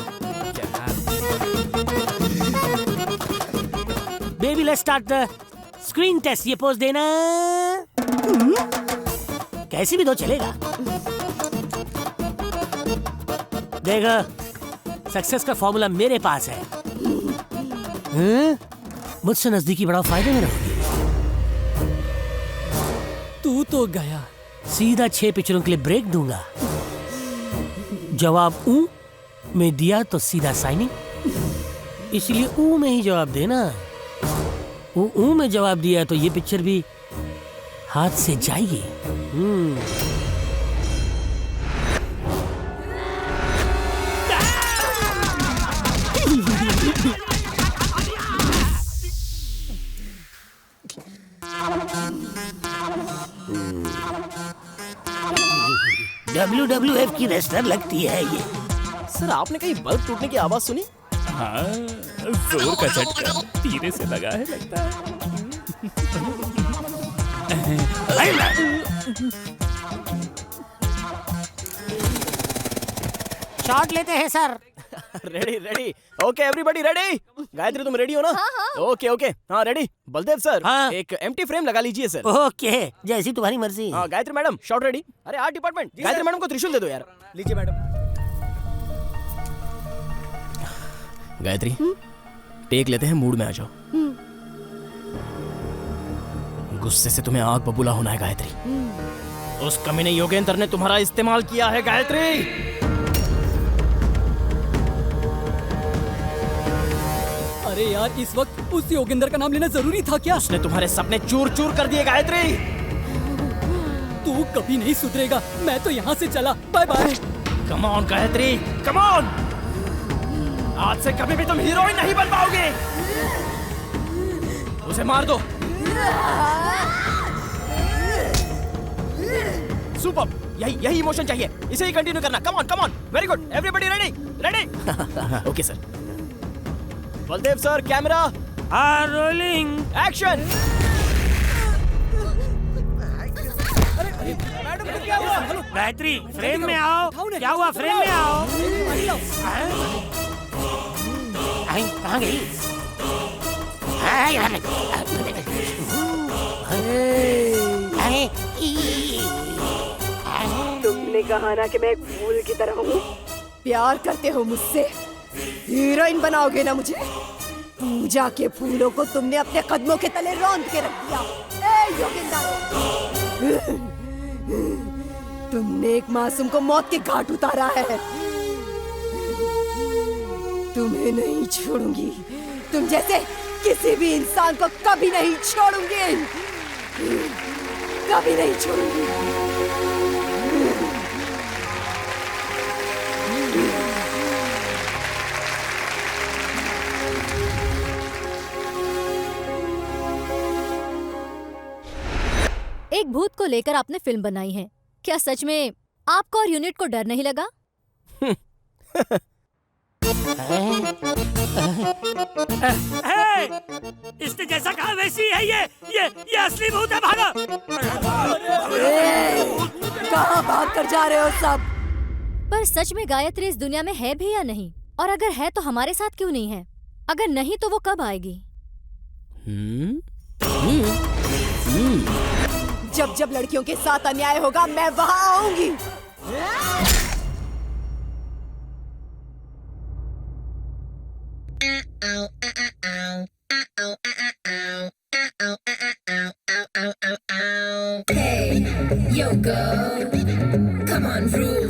Baby, let's start the screen test. ये पोज देना, कैसी भी दो चलेगा। देखो, सक्सेस का फॉर्मूला मेरे पास है। मुझसे नजदीकी बढ़ाओ, फायदे में रहोगे। तू तो गया। सीधा 6 पिक्चरों के लिए ब्रेक दूंगा। जवाब ऊ में दिया तो सीधा साइनिंग, इसलिए ऊ में ही जवाब देना। ऊ में जवाब दिया तो ये पिक्चर भी हाथ से जाएगी। WWF की रेसलर लगती है ये। सर, आपने कहीं बल्ब टूटने की आवाज सुनी? हाँ, जोर का झटका धीरे से लगा है लगता है। शॉट लेते हैं sir. Ready. Okay everybody ready? Gayatri तुम रेडी हो ना? ओके हाँ रेडी। बलदेव सर, एक एम्प्टी फ्रेम लगा लीजिए सर। ओके, जैसी तुम्हारी मर्जी। हाँ गायत्री मैडम, शॉट रेडी। अरे आर्ट डिपार्टमेंट, गायत्री मैडम को त्रिशूल दे दो यार। लीजिए मैडम। गायत्री, टेक लेते हैं, मूड में आ जाओ। गुस्से से तुम्हें आग बबूला होना है गायत्री। उस कमीने योगेंद्र ने तुम्हारा इस्तेमाल किया है गायत्री। अरे यार, इस वक्त उस योगेंद्र का नाम लेना जरूरी था क्या? उसने तुम्हारे सपने चूर चूर कर दिए गायत्री। तू कभी नहीं सुधरेगा। मैं तो यहाँ से चला। Bye bye. Come on Gayatri, come on. आज से कभी भी तुम हीरोइन नहीं बन पाओगे। उसे मार दो। सुपर, यही इमोशन चाहिए। इसे ही कंटिन्यू करना। Come on, very good. Everybody ready. Okay sir. Baldev sir, camera rolling, action. Gayatri, frame में आओ। क्या हुआ? फ्रेम में आओ। कहाँ गई? तुमने कहा ना कि मैं एक फूल की तरह हूँ। प्यार करते हो मुझसे, हीरोइन बनाओगे ना मुझे। पूजा के फूलों को तुमने अपने कदमों के तले रौंद के रख दिया। ए योगेंद्र, तुमने एक मासूम को मौत के घाट उतारा है। तुम्हें नहीं छोड़ूंगी। तुम जैसे किसी भी इंसान को कभी नहीं छोड़ूंगी। कभी नहीं छोड़ूंगी। एक भूत को लेकर आपने फिल्म बनाई है। क्या सच में आपको और यूनिट को डर नहीं लगा? इसने जैसा कहा वैसी है ये असली भूत है। भागो। कहाँ भाग कर जा रहे हो सब? पर सच में गायत्री इस दुनिया में है भी या नहीं? और अगर है तो हमारे साथ क्यों नहीं है? अगर नहीं तो वो कब आएगी? जब जब लड़कियों के साथ अन्याय होगा मैं वहाँ आऊंगी। Hey, yo girl, come on rule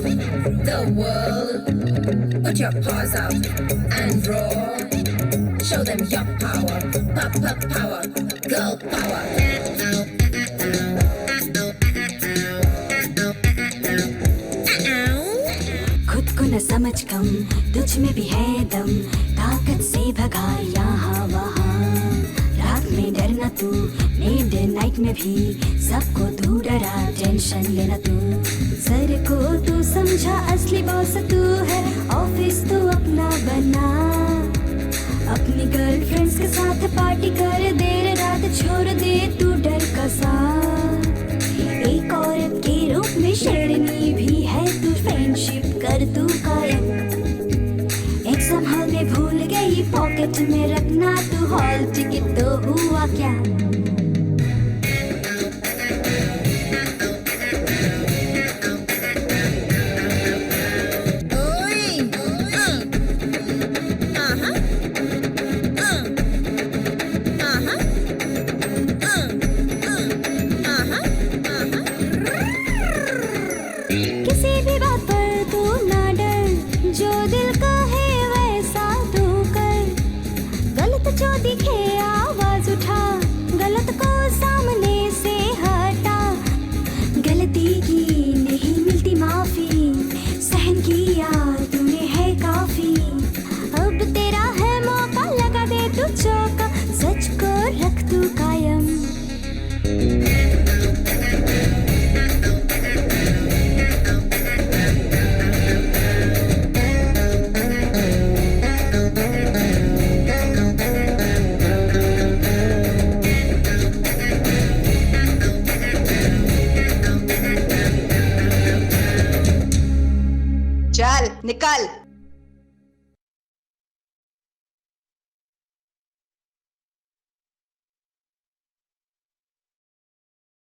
the world. Put your paws up and roll. Show them your power, pop power, girl power. खुद को न समझ कम, तुझ में भी है दम, ताकत से भगा यहाँ वहाँ। रात में डरना तू, मिडनाइट में भी सबको तू डरा, टेंशन लेना तू। सर को तू समझा असली बॉस तू है, ऑफिस तू अपना बना। अपनी गर्लफ्रेंड्स के साथ पार्टी कर, देर रात छोड़ दे तू डर का साथ। एक औरत के रूप में शेरनी भी है तू, फ्रेंडशिप कर तू कायम। एग्जाम हॉल में भूल गई पॉकेट में रखना तू, हॉल टिकट तो हुआ क्या?